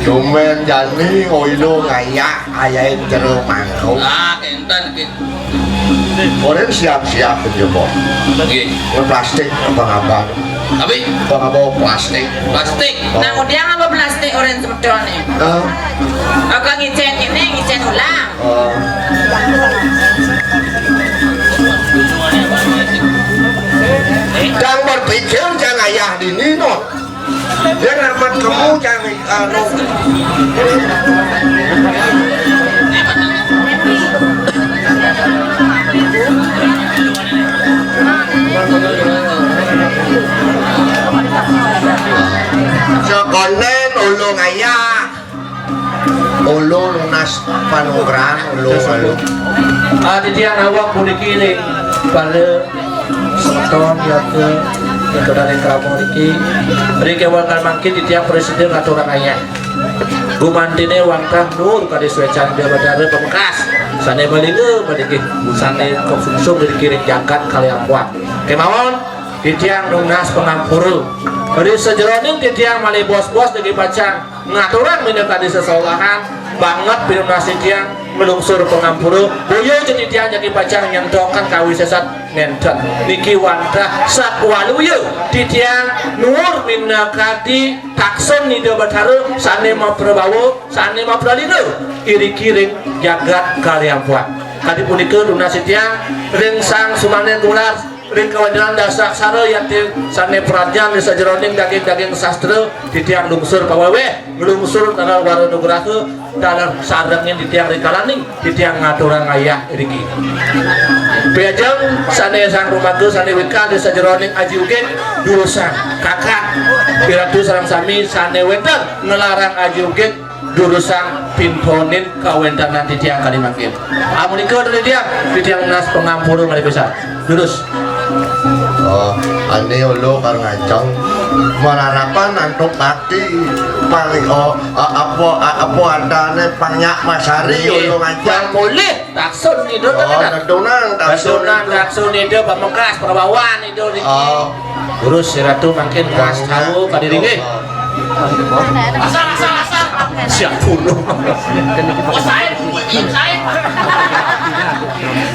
Speaker 3: Cuman jadi oilo ngayak ayah jeruk mangkuk.
Speaker 1: Ah kenten gitu.
Speaker 3: Orang siap-siap penjebol. Plastik abang-abang.
Speaker 1: Tapi
Speaker 3: Abang-abang plastik.
Speaker 1: plastik.
Speaker 5: Nah kemudian apa plastik orange sebetulnya? Aku ngicen ini ngicen ulang.
Speaker 3: Jangan berpikir jangan ayah dini no. Dia amat kamu jangan sekonen ulung ayah ulung lunas panugrah ulung
Speaker 4: Di tiang awak boleh kiri pada seton ya ke itu dari kamu Riki wangkan mangkin di tiang presiden atau orang ayah gumantine wangkah nur kade suecan dia badare pemekas sane balinge badike sane konsumsum dari kiri jangkat kalian buat kemauan di tiang lunas pengampuru dari sejeroning di tiang mali bos-bos dari bacang ngaturan minum tadi sesolahan banget binunasi tiang melungsur pengampuru boyo jadi tiang jadi bacang yang dokan kawi sesat ngentet niki wantah sakwaluyo di tiang nur minakati takson nido bataru sane ma prabawo sane ma pralino kiri-kiring jagat kalian buat kadi punika lunasi tiang rengsang sumanen tular ring kawendanan dasar sare yatim sane pradjan desa jeroning daging-daging sastra di tiang lungsur pawewe lungsur tanggal waro nugraha dalam sarengin di tiang rikalaning di tiang ngaturang ayah riki Piajeng sane sang rumaga sane wika desa jeroning aji uge durusan kakak piratu sareng sami sane wenten ngelarang aji uge durusan pimponin kawentanan di tiang kalimangkin amun iko dari tiang nas pengampuru ngali besar durus
Speaker 3: ane ulo kang ngajang mararapan antuk kaki paling apa andane pangyak masari ulo ngajang
Speaker 4: boleh taksun itu
Speaker 3: tentunan
Speaker 4: taksun itu pamungkas perbawan itu durus si ratu makin ngas tahu kadiri ge asal siap puluh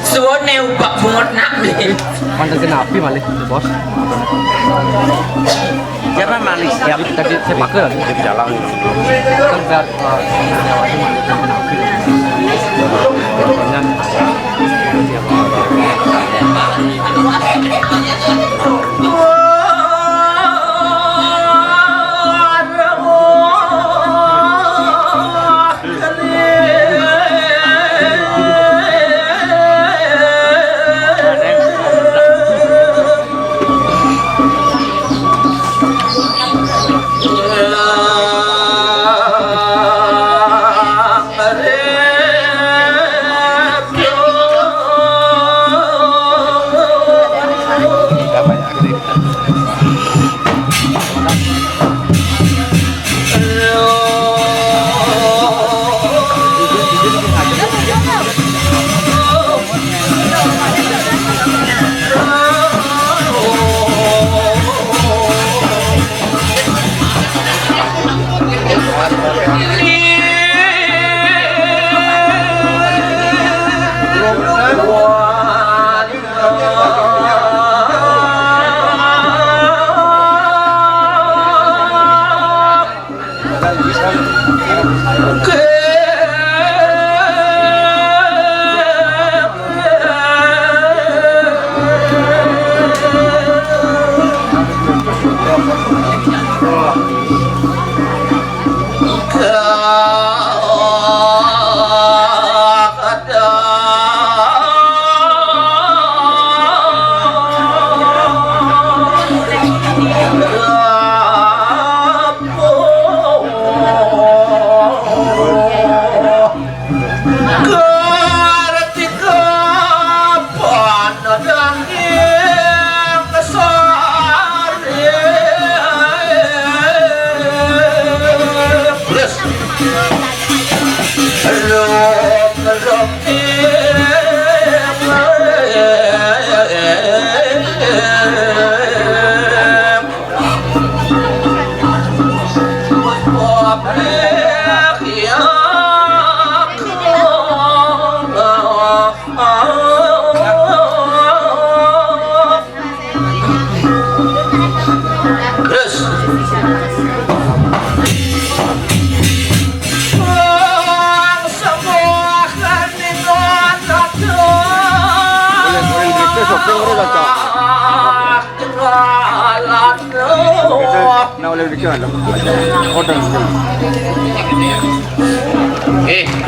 Speaker 5: Suwone ubak bungot nak beli.
Speaker 6: Mantan api malih bos. Siapa malih? Ya tadi saya pakai lagi di jalan. Kan biar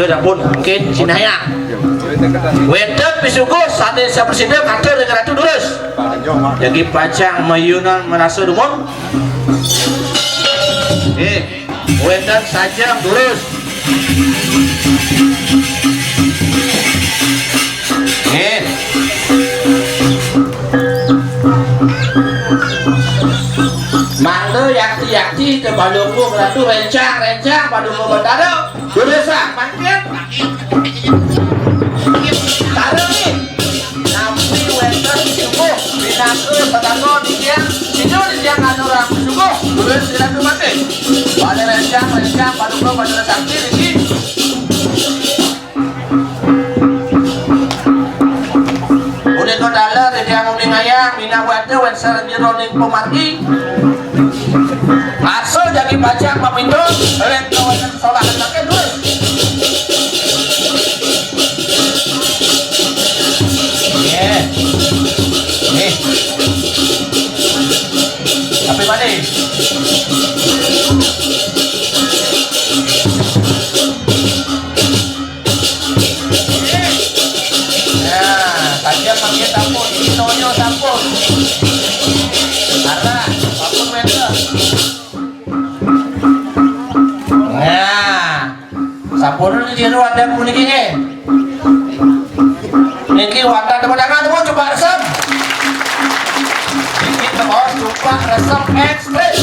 Speaker 4: ke dapur mungkin Cinaya Wenten pisugo sate sa presiden kantor dengan ratu durus jadi pacang mayunan merasa dumon Wenten saja durus Mangga yakti tebalungku beratu rencang padungku berdado duresa makin taruh nih nampi wenten subuh binangku petanggo di tiang tidur di tiang orang subuh durus diratu makin pada rencang padungku berdado sakti ini udah kau dalar di tiang uning ayam minang wate wenser jeroning pemargi Aso jadi pajak papindo, rek kawasan sholat pakai duit. Nih, Mari. Tajam pakai sampun, ini nonyo sampun. Karena sampun wenda. Nah, sampun ini di wadah kuning ini. Niki wadah tepuk tangan semua coba resep. Niki tepuk coba resep ekstrim.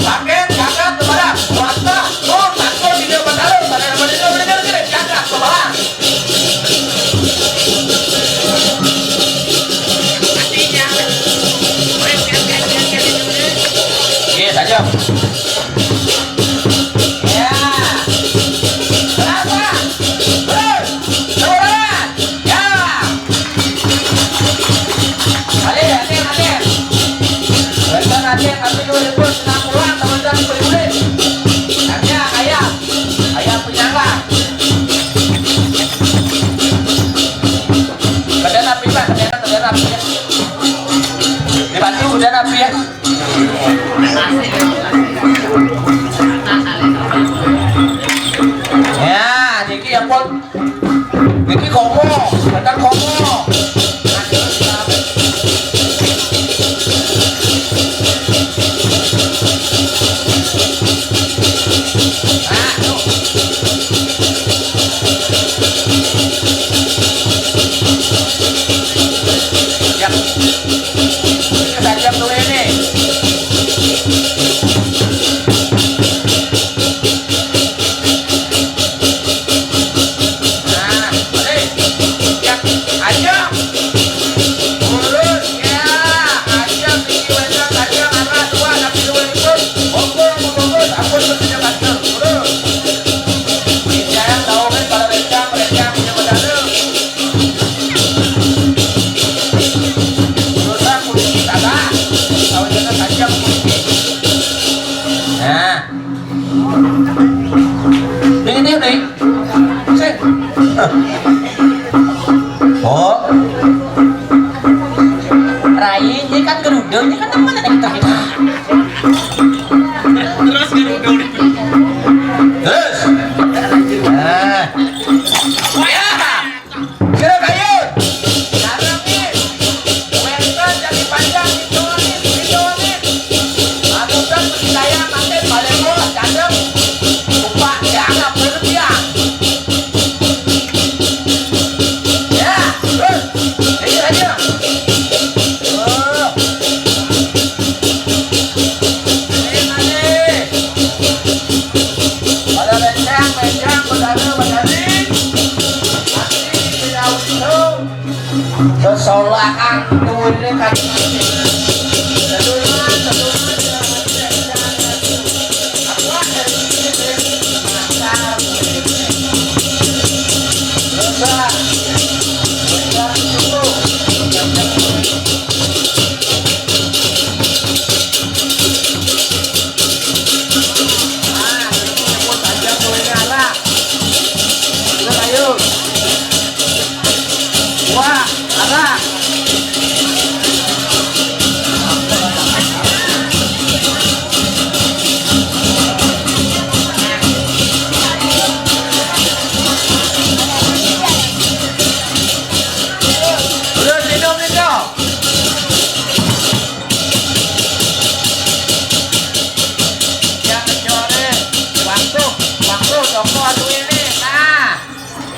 Speaker 4: Sakit, kakak, kepada wadah. Oh, takut di depan dalam. Benar-benar kiri, kakak, kebalan. Saja. Ya. Berapa? Terus. Turun. Ya. Hati. Benar hati, tapi dulu itu senang pulang teman-teman beli-beli. Hanya ayam penyangga. Badan api Pak, badan api ya. Dibantu badan api ya. Ya, Diki ya pun. Diki komo, benar komo. Tajam dulu ini. Oh, Rai, ini kan gerudung, ini kan teman ada kita. Terus gerudung. Terus. Nah. Waya. Kira kayu. Sekarang nih. Western jadi panjang itu nih. Aku kan saya pakai balemo cadang. Lupa dianggap berlebihan. Kesolakan tuh ini kan. Wah, ada.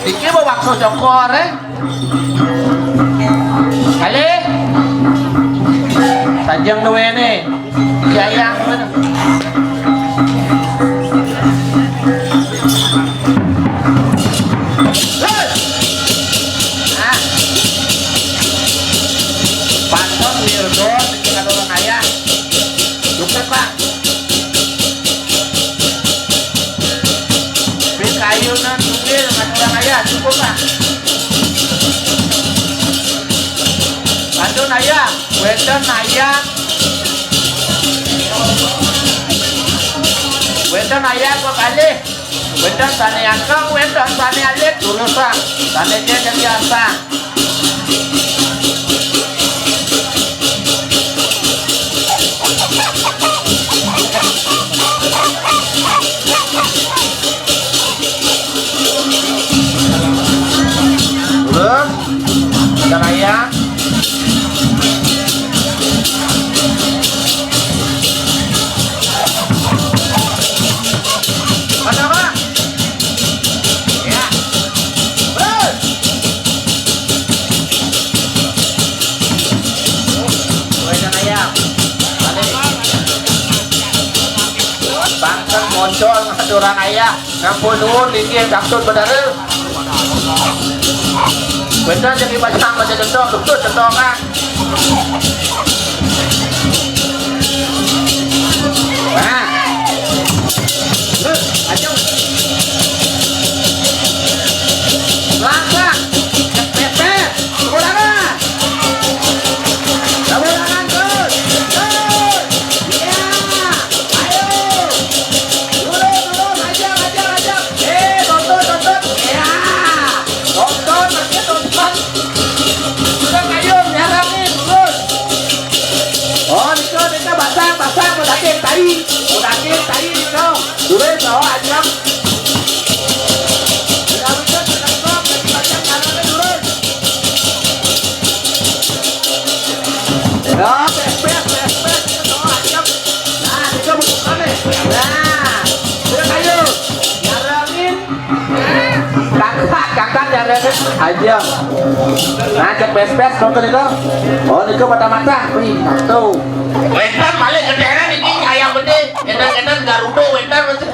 Speaker 4: Iki mau waktu cokor kali tajam dua nih jayang panton wirdo dengan orang kaya cukup Pak kayunan tunggu dengan orang kaya cukup Pak Bandung ayam, wedon ayam, wedon ayam kok kali, wedon tani angkang, wedon tani alit dulu sah, tani dia jadi apa? moncol ada orang ayah ngampun nuhun niki daktun bener bener jadi macam contoh dokter contoh kan nah ayo langkah pepet ulangan ulangan terus ya ayo turun aja tonton ya tonton nanti tonton sudah kayung nyarangin terus oh Niko basah mudakin tadi Niko turun bawa aja nah, pes. Nah, kita buka nih. Nah, sudah kayu. Nyarangin. Kakak nyarangin aja. Nah, cek pes nonton itu. Oh, itu mata-mata. Wih, tuh.
Speaker 1: Wetan paling gedean ini ayam gede. Enak Garudo wetan macam.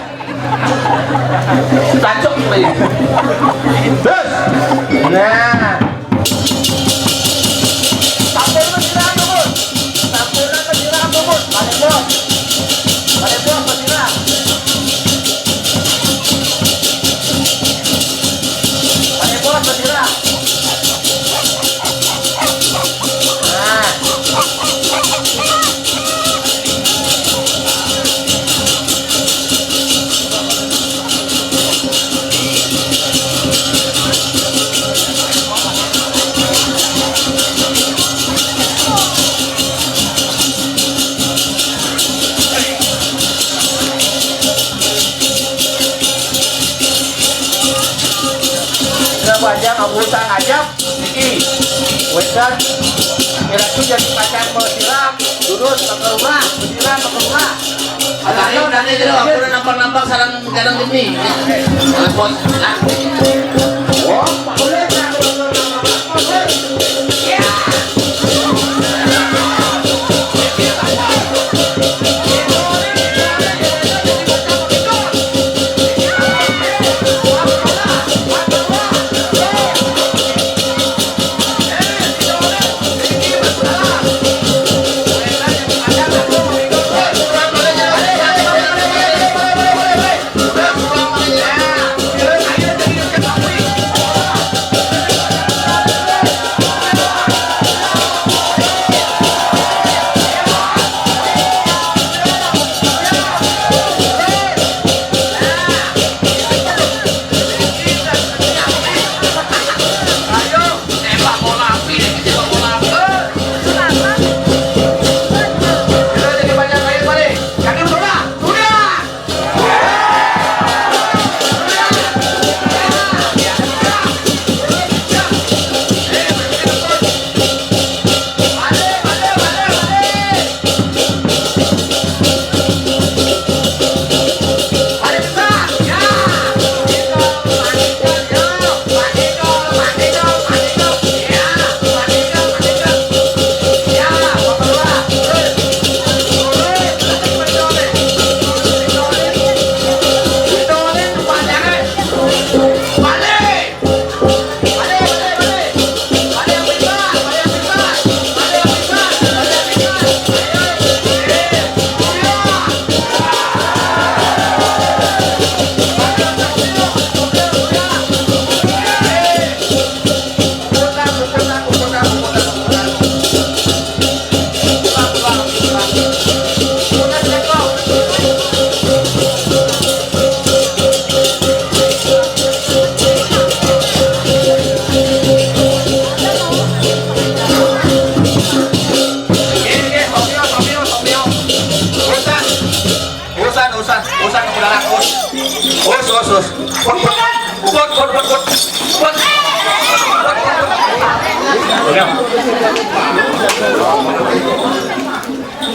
Speaker 4: Tancuk nih. Terus. Nah. Balik bos, bersiram. Nah. Aja ngabutang aja Niki wedan kira itu jadi pacar bersiram lurus ke rumah bersiram ke rumah
Speaker 1: Ayo nanti jadi aku nampak sarang kadang gini. Telepon.
Speaker 4: oh boleh ya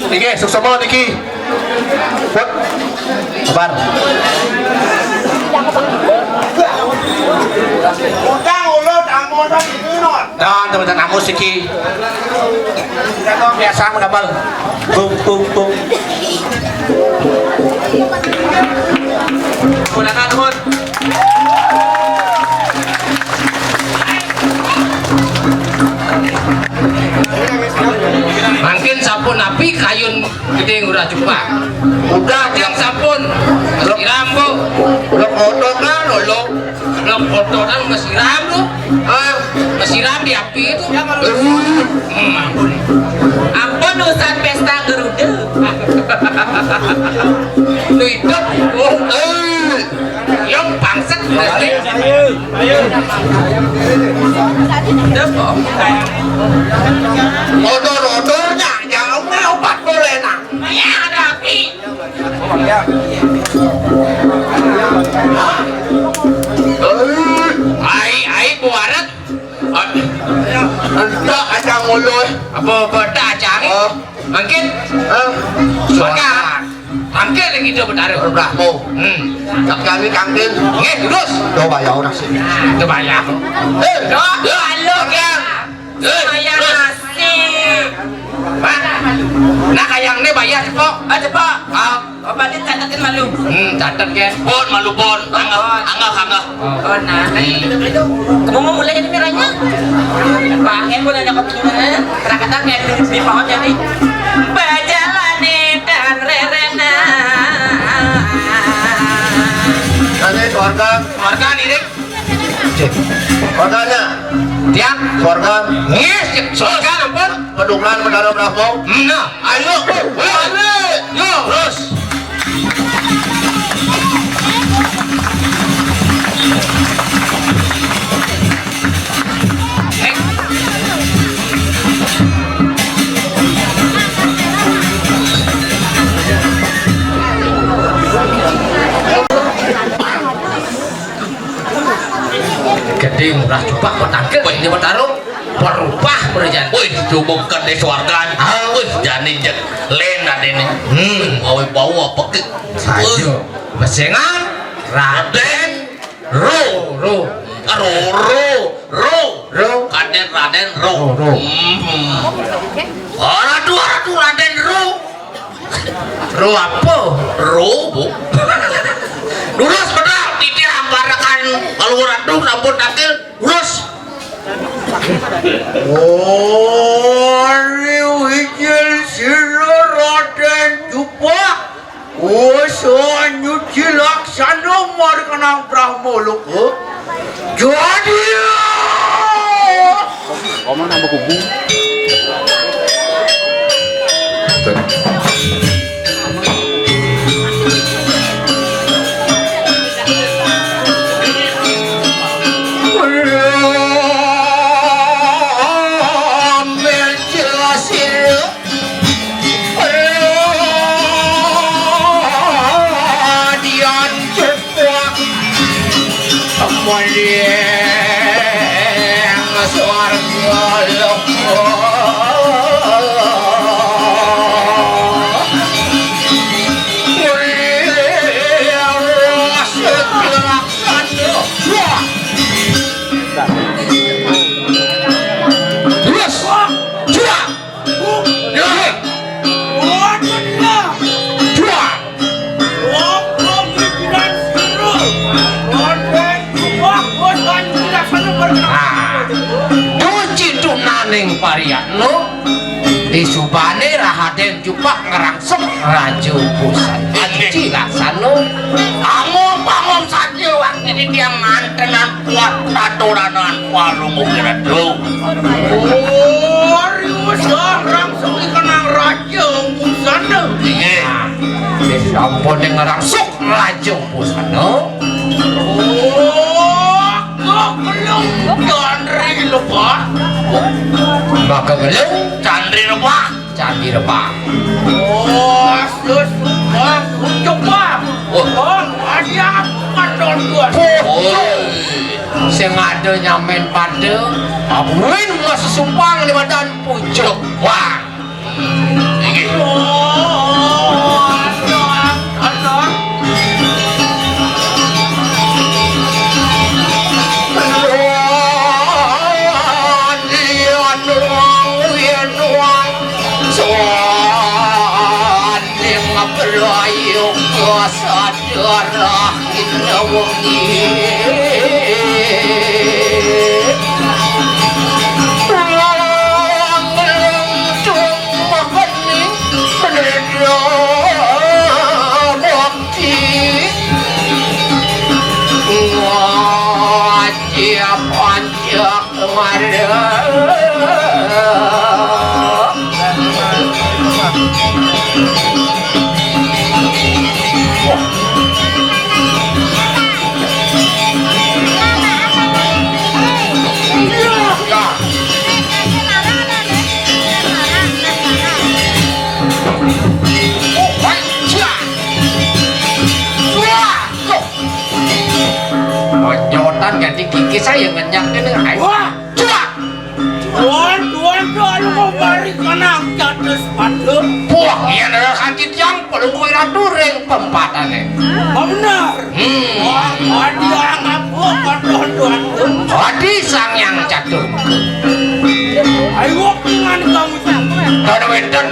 Speaker 4: Niki, suksama Niki. Buat kabar.
Speaker 2: Udang ulut amosan inot.
Speaker 4: Dan teman-teman amus Niki. Kita biasa mendapal. Bung. Silakan Mun. Mungkin sampun api kayun gede udah coba. Udah yang sampun siram bu.
Speaker 3: Lo kotor kan lo.
Speaker 4: Lo kotoran mesiram lu. Mesiram di api itu.
Speaker 5: Ampun urusan pesta geruda.
Speaker 4: Lu hidup. Yang bangset.
Speaker 3: Odor-odornya jangan obat boleh nak.
Speaker 5: Ya ada api.
Speaker 4: Ai buarat.
Speaker 3: Enggak ada ngulur.
Speaker 4: Apa beda cari? Mungkin suaka. Angkel lagi itu bertaruh.
Speaker 3: Brahmo. Tak kami kantin.
Speaker 4: Nggih, terus.
Speaker 3: Coba ya orang sini.
Speaker 4: Coba ya.
Speaker 5: Halo ya. Saya nasi.
Speaker 4: Nah kayang ini bayar cepok.
Speaker 5: Cepok. Obatin catatin malu.
Speaker 4: Catat ya. Pon malu pon. Anggap.
Speaker 5: Oh nah. Kamu mau mulai jadi merahnya? Pakai pun ada kebetulan. Rakatan kayak di pohon jadi. Bajalani dan rerena.
Speaker 3: Nanti keluarga.
Speaker 4: Keluarga nih Dik.
Speaker 3: Keluarganya.
Speaker 4: Tiang.
Speaker 3: Keluarga.
Speaker 4: Yes, keluarga ampun.
Speaker 3: Peduklan Bedara Brahmo.
Speaker 4: Nah,
Speaker 3: Ayo.
Speaker 4: yo, terus. Gede murah coba kok tangkil ini bertaruh berubah berjalan.
Speaker 1: Wih, cukup ke desuargan. Wih, jani jek lena dene. Bau apa ke?
Speaker 4: Sajo. Besengan Raden Ro.
Speaker 1: Kaden Raden Ro. Ratu Raden Ro.
Speaker 4: Ro apa?
Speaker 1: Ro bu. Lurus benar, tidak ambarakan kalau ratu rambut akil lurus.
Speaker 3: Wijil sila Raden Jupa. Nyuci laksana markanang Brahmo loko. Jadi
Speaker 6: Kamu nambah kubu.
Speaker 4: Pariatno disubane Raden Jupak ngerangsek Raja Pusat Anci laksano
Speaker 1: Pangom saja waktu ini dia mantenan kuat taturanan walung ukira do.
Speaker 3: rius langsung dikenang Raja Pusana.
Speaker 4: disampun ngerangsek Raja Pusana.
Speaker 3: Belum Candri Lebah.
Speaker 4: Maka gelem
Speaker 1: Candri rebah.
Speaker 4: Candi Rebah.
Speaker 3: Coba. Ada apa tonton?
Speaker 4: Sing ada nyamen pada abuin masih sumpang lima dan pucuk. Wah.
Speaker 1: Iki.
Speaker 2: sadar inna wengi ganti gigi saya ngenyak ini wah cuak tuan lu mau bari kena jatuh sepatu wah iya ada kantin yang perlu gue ratu ring pempatannya benar wah adi anggap gue tuan adi sang yang catur ayo dengan kamu ada wenten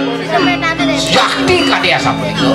Speaker 2: jakti kadia sampai itu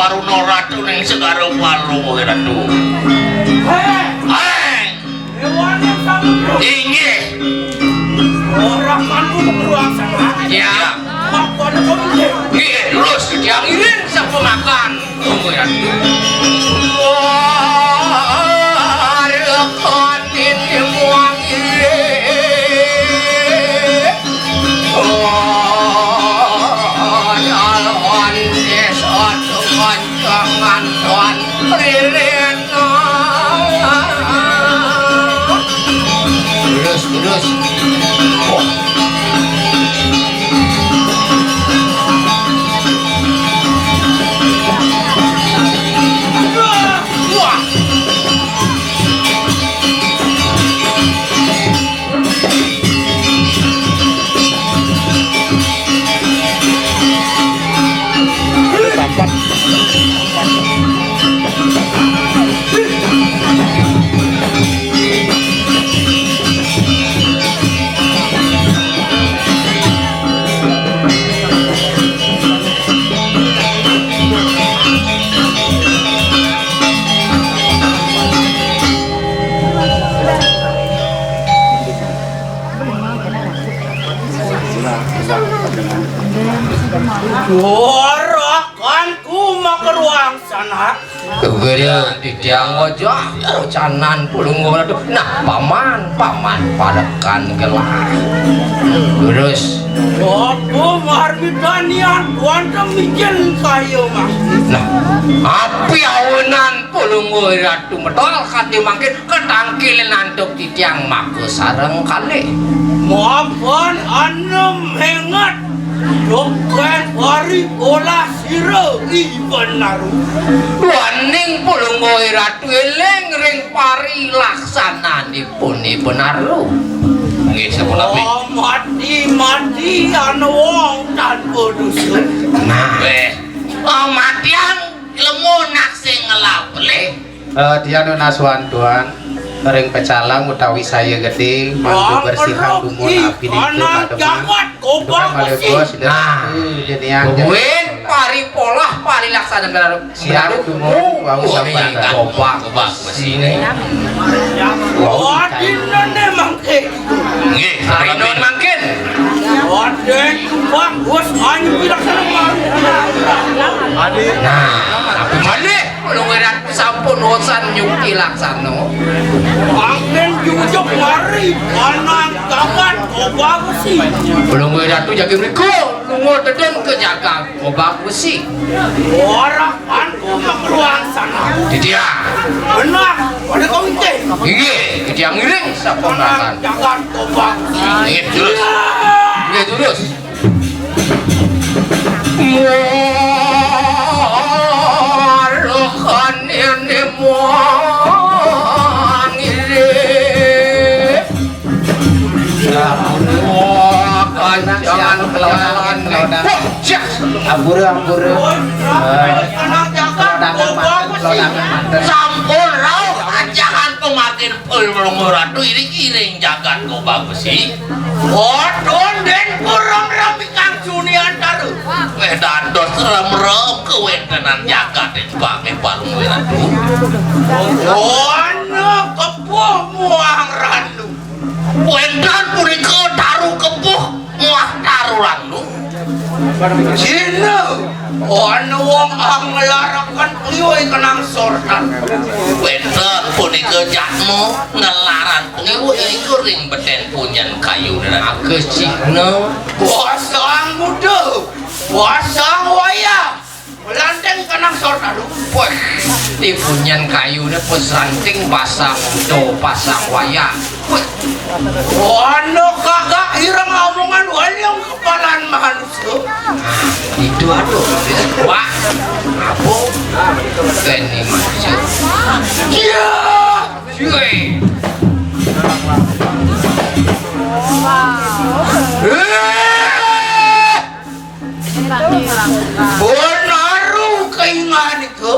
Speaker 2: baru noratu neng segaro palu ratu. Hei, hewan yang sama tinggi. Orang kamu beruang sama. Ya. Apa ada kamu? Iya, terus yang ini siapa makan? Tunggu ratu. Rekan ini muang ini. Jangan tuan ririn terus Warakanku mak ruang sana. Gede di tiang wajah, canan pulung waduh. Nah, paman padekan gelah. Terus. Apa marbidanian tuan temijin kayu mak. Nah, api awenan pulung ratu medol kati mangkin ketangkil nantuk di tiang maku sareng kali. Maafkan anem hengat. Dokter hari olah siro benar. Waning pulung ratu eleng ring pari laksana dipun benaru. Nggih sampun api. Mati anu wong tanpa dusun. Nah, matian lemunak sing ngelaple.
Speaker 7: Dia nasuhan tuan. Ring pecalang utawi saya gede mantu bersihan gumun api di mademan tukang malebos nah jadi yang
Speaker 2: wen pari polah pari laksana
Speaker 7: siap gumun wau sampai
Speaker 2: gobak mesine
Speaker 4: wah dinane mangke
Speaker 2: nggih rinon mangken
Speaker 4: adek bagus anyu laksana
Speaker 2: nah tapi malih Lungweran sampun wosan nyuki laksana.
Speaker 4: Angin jujuk mari panang tangan obak besi.
Speaker 2: Lungweran tu jaga mriku lungo teden ke jaga obak besi.
Speaker 4: Orang anku makruan sana.
Speaker 2: Dia.
Speaker 4: Benar, pada kau inte.
Speaker 2: Iya, yang ngiring siapa makan?
Speaker 3: Jangan kobang.
Speaker 2: Iya terus. Iya terus. Malukan ini ngiring. Jangan kelawan.
Speaker 7: Ampura.
Speaker 1: Sampun rauh jangan pemakin pelunguratu ini kiring jagat kau bagus sih. Waduh den kurang rami kang sunian taruh. Wedan dos rem kewentenan jagat pakai pelunguratu. Ono kepuh muang randu. Wedan punika taruh kepuh muah taruh randu. Cina, ono wong ngelarakan pengiwai kenang sortan. Bener punika jatmu ngelaran pengiwai iku ring beten punyan kayu dan agus Cina. Wasang muda, wasang waya, melanteng kenang sortan. Wah,
Speaker 2: Di punyan kayu ini pesranting pasang do pasang waya.
Speaker 3: ono kagak irang omongan waliang kepalaan manusia.
Speaker 2: Itu aduh. Wah, apa? Ini manusia.
Speaker 3: Iya.
Speaker 2: Cuy.
Speaker 3: Benaru keingan itu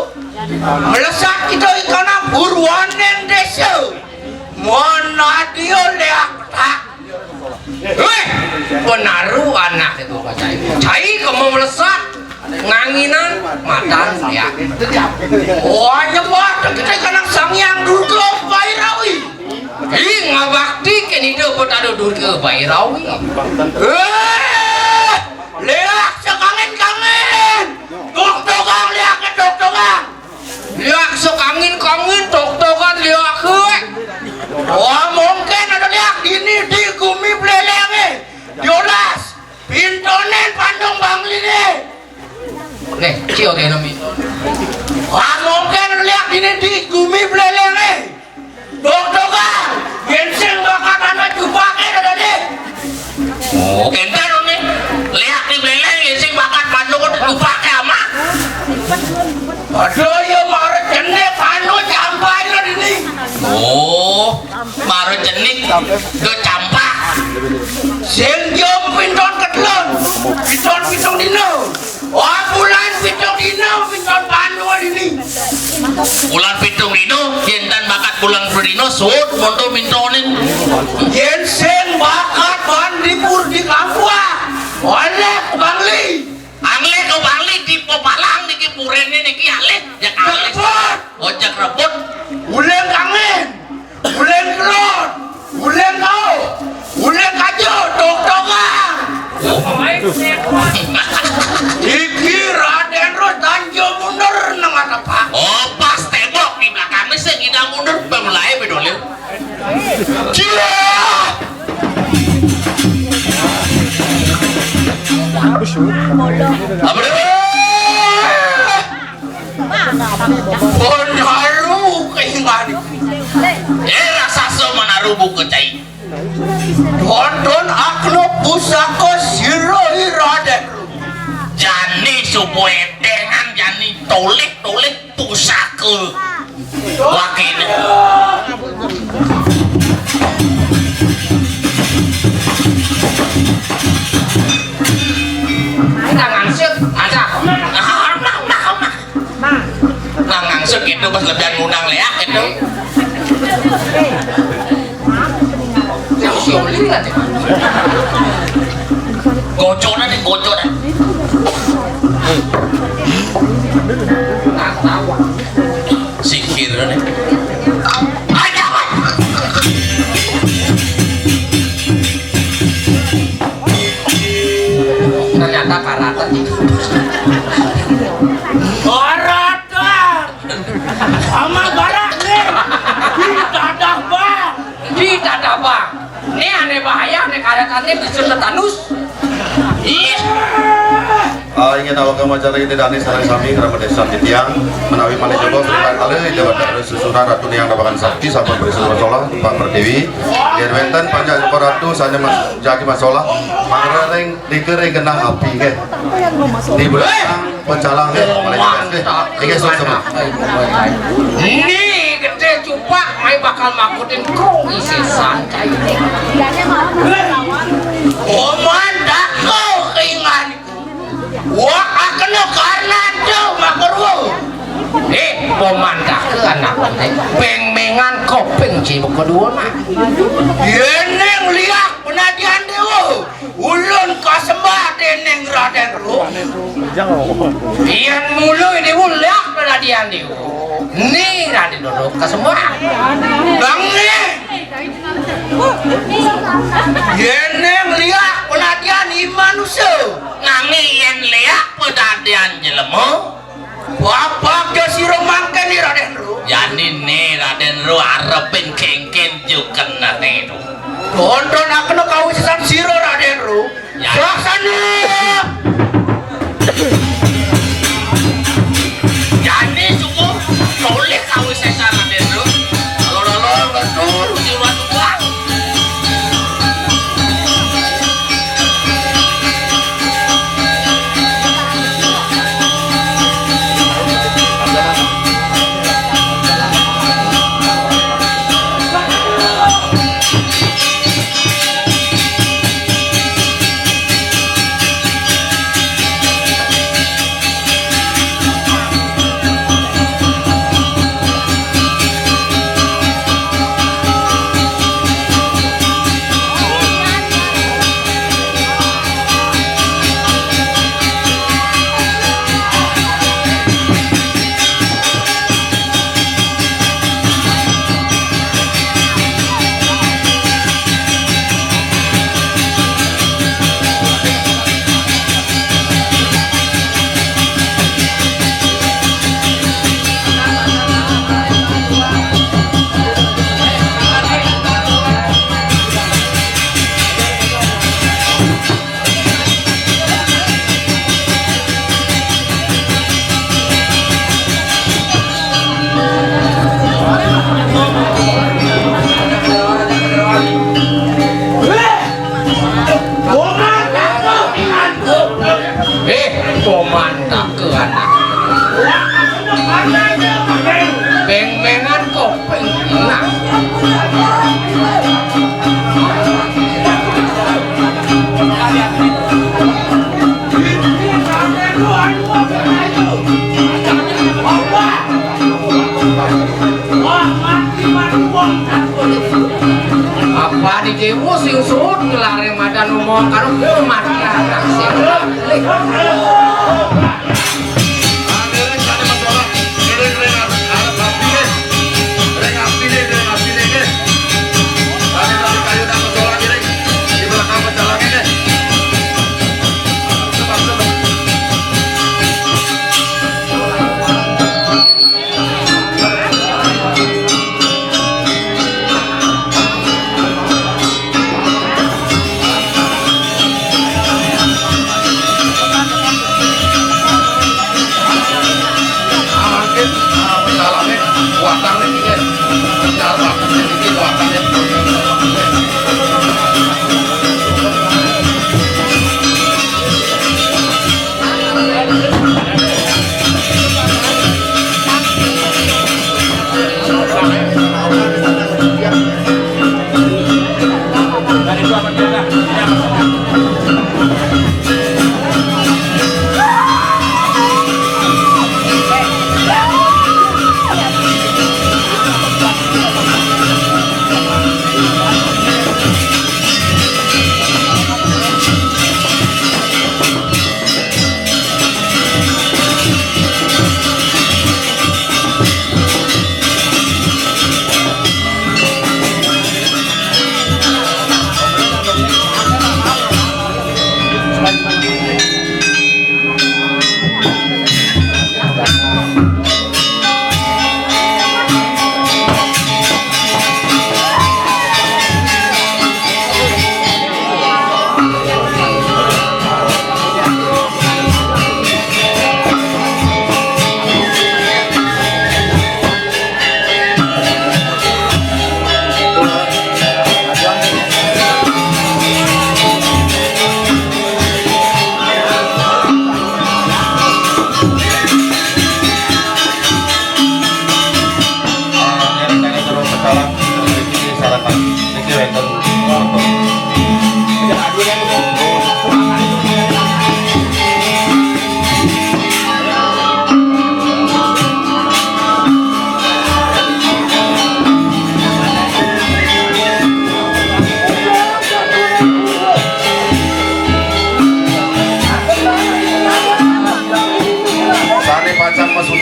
Speaker 3: melesat kita ikan buruan yang desa mana dia leak tak
Speaker 2: Weh, penaruh anak itu cai. Cai kamu melesat nganginan matan ya.
Speaker 3: wah nyebat kita ikan sangyang durga Bairawi
Speaker 2: Ngabakti kini dia petado durga Bairawi.
Speaker 3: leak sekangen-kangen tok-tokan leak ke tok-tokan
Speaker 2: Liak sok angin tok-tokan liak ke.
Speaker 3: wah mungkin ada leak ini di gumi belelenge diolas pintonen pandung bangli nih
Speaker 2: Nih, cio kayak nami.
Speaker 3: wah mungkin ada leak ini di gumi belelenge tok-tokan genseng bakal mana jupake ada deh
Speaker 1: oh kentan nih lihat di beleng sing bakat pandung itu pakai ama.
Speaker 3: aduh ya mara jenek panu campai lah ini
Speaker 1: Oh, baru jenik ke campak.
Speaker 3: sing jom pinton ketelon pinton dino wah bulan pinton dino pinton panu ini
Speaker 1: Bulan pitung dino, jentan bakat bulan berdino, sud mondo mintonin.
Speaker 3: genseng bakat bandipur di Kampua oleh bangli
Speaker 1: Angle kau balik di Popalang di Kipurene niki alih, ya alih.
Speaker 3: rebut
Speaker 1: Ojek rebut.
Speaker 3: uleng kangen uleng kelon uleng kau uleng kajo tok-tokan iki Raden Rus Tanjung mundur nang atepak
Speaker 1: Oh pas tembok di belakangnya sih kita mundur pemulai bedolir.
Speaker 3: cia
Speaker 1: Apa deh?
Speaker 3: Benaru keingan
Speaker 1: Rasa so menaruh buku cai.
Speaker 3: Tonton akno pusako siroi Raden
Speaker 1: Jani supaya dengan jani tolik pusaka. Wakil.
Speaker 2: Kita ngangsut, ada.
Speaker 1: Nah ngangsut itu pas lebihan ngundang leak itu.
Speaker 2: Siolin lah.
Speaker 1: Gocok nih. Sikir nih.
Speaker 2: Ternyata karatan itu.
Speaker 3: Baratan sama baraknya ditadah bang
Speaker 2: Tidak ada bang. Ini aneh bahaya, aneh karatannya bisa tetanus.
Speaker 1: Iya.
Speaker 8: ingin awak kemacara ini dani sarang sami kerabat desa Titiang menawi malih jogo serikan kali lewat dari susunan ratu yang dapakan sakti sahabat berisura sholah Pak Pertiwi Gerwenten panjang joko ratu sanya mas jaki masolah mangrering dikering genang api ke di belakang pencalang ke malih jogo semua
Speaker 2: ini gede cupak mai bakal makutin kau isi santai
Speaker 1: Komandan kau keingan wah akan karena jauh makurwo
Speaker 2: pemandak ke anak peng-mengan kopeng cibuk kedua mah
Speaker 1: yeneng liak penadian dewa ulun kasembah deneng Raden Ru
Speaker 2: Ian mulu ini liak penadian dia nih Raden duduk ke semua
Speaker 1: bang nih yeneng liak penadian imanusia nami yen liak penadian jelemu bapak ke siro mangken ni Raden Ru jadi nih Raden Ru arepin kengken juga nanti itu tonton akan kawisan siro Raden Ru laksana jadi cukup soleh kawisan Raden Ru kalau betul jiwa tuang
Speaker 2: pemandak ke anak peng-mengan kopeng enak apa di demo sing sud ngelare madan ngomong karo kematian sing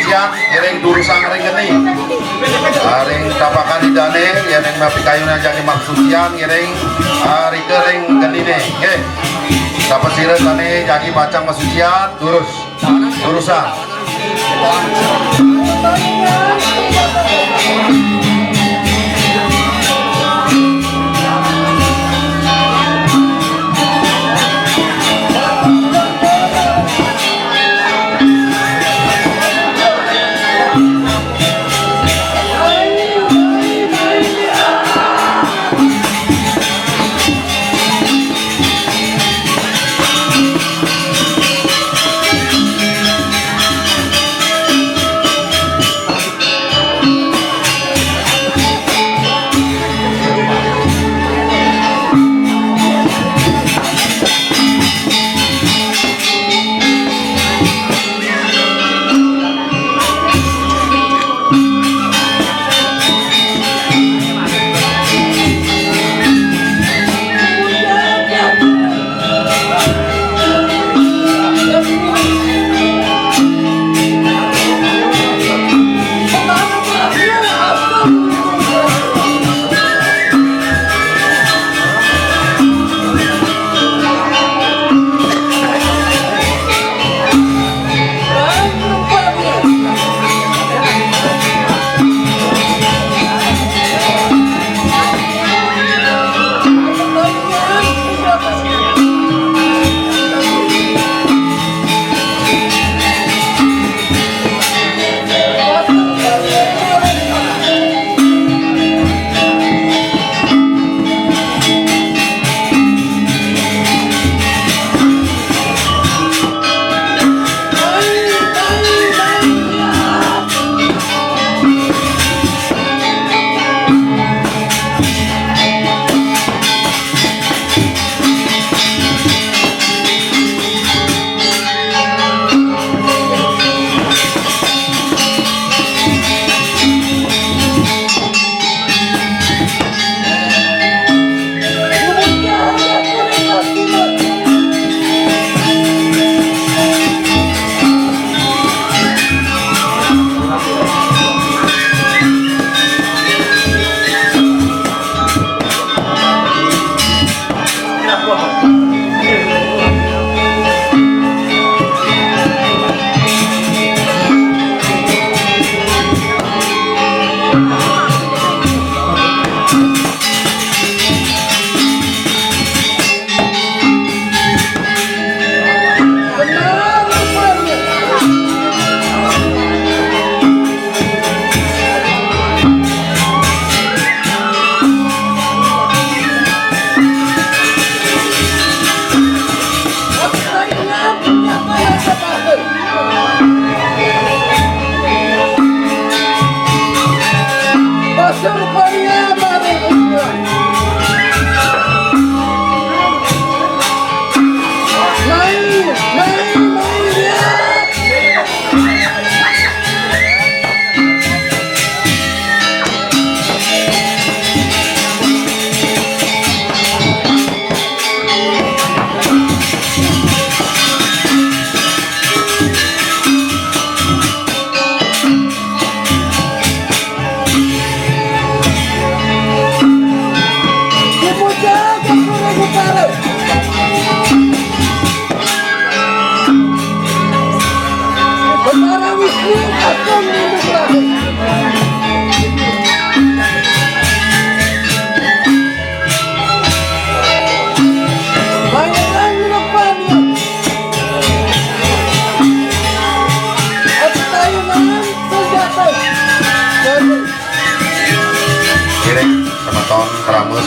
Speaker 8: pasucian ireng durusang ring geni ring tapakan di dane ireng mapi kayuna jadi maksucian ireng rike ring geni ne nggih dapat sire tane jadi bacang pasucian durusan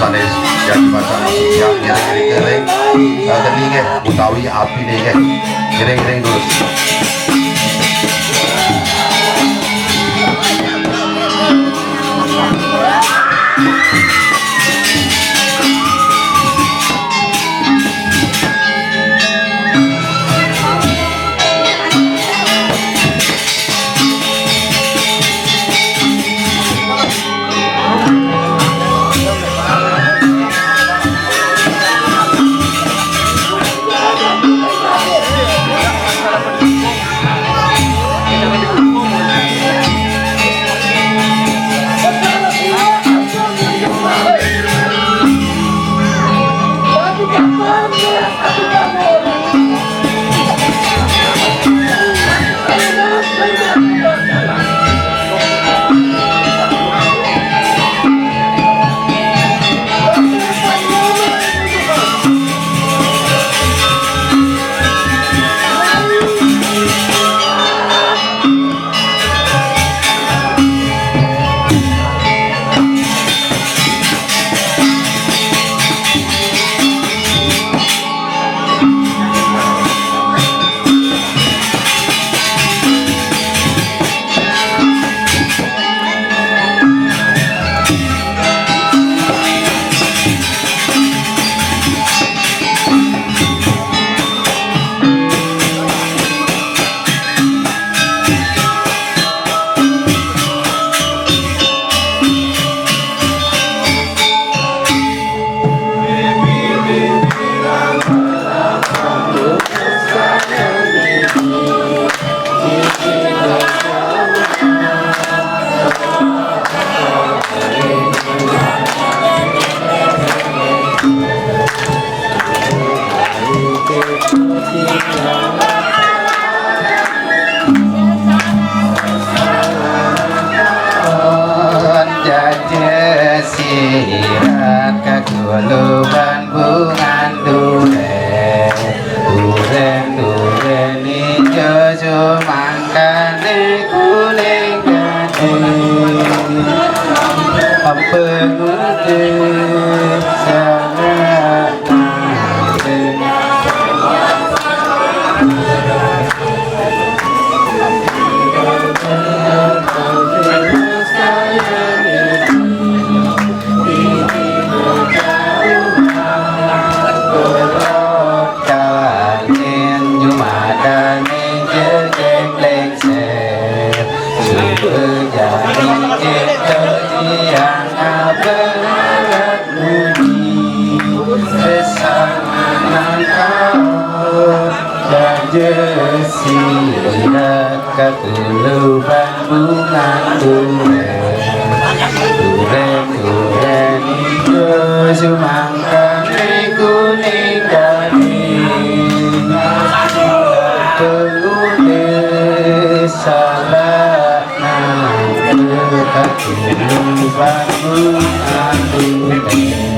Speaker 8: sanes jadi baca yang giring-giring geni nggih utawi apine nggih giring-giring dulu
Speaker 7: irat kaguluban bungan duren duren ijo sumangkane kuning gede ampun udah sangat sirat kaguluban bunga duren ijo sumangkane kuning gading peludes salakna kaguluban bunga duren.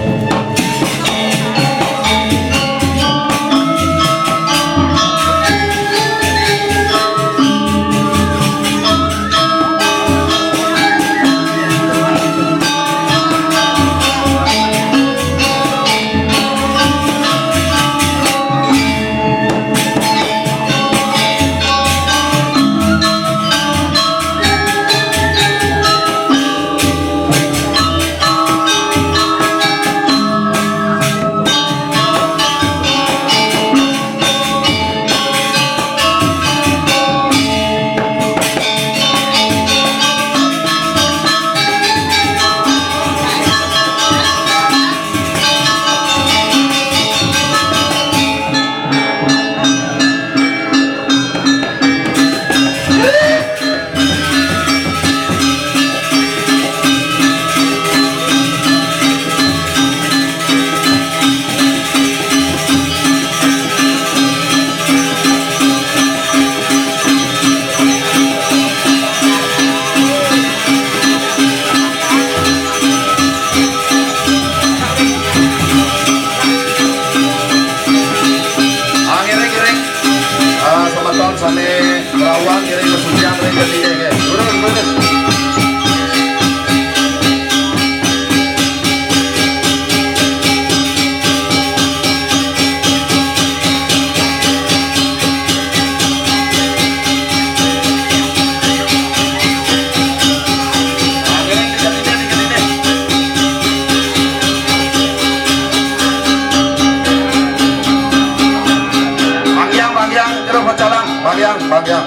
Speaker 8: Bagian,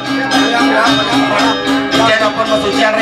Speaker 8: ijen pun mesucian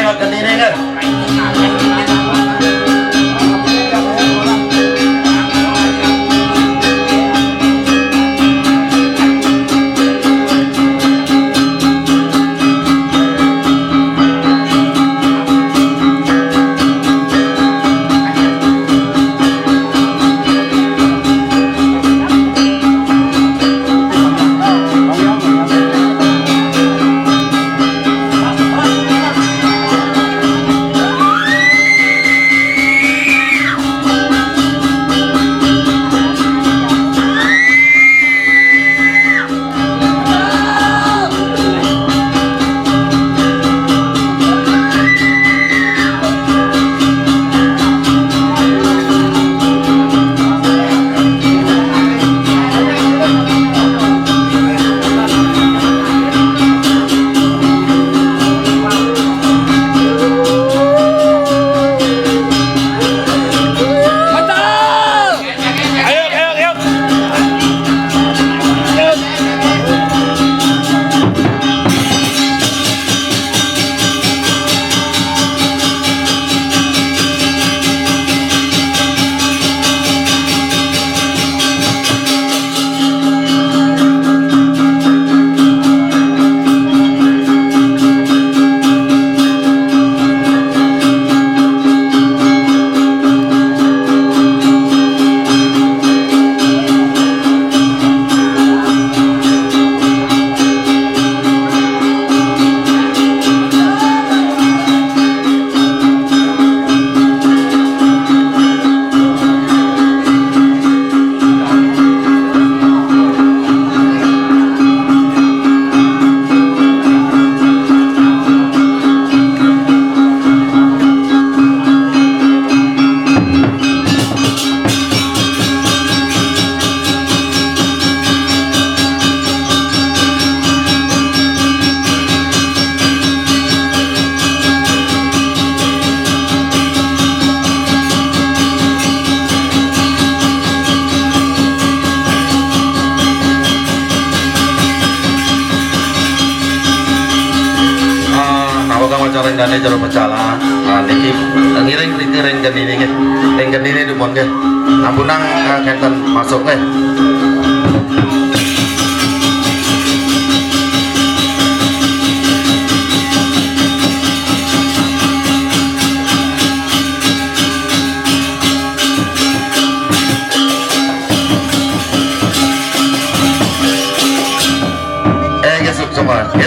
Speaker 8: dane jero pecala. Nah niki ngiring geni niki. Ring geni ini dipun nggih. Ampunang kenten masuk nggih. Ya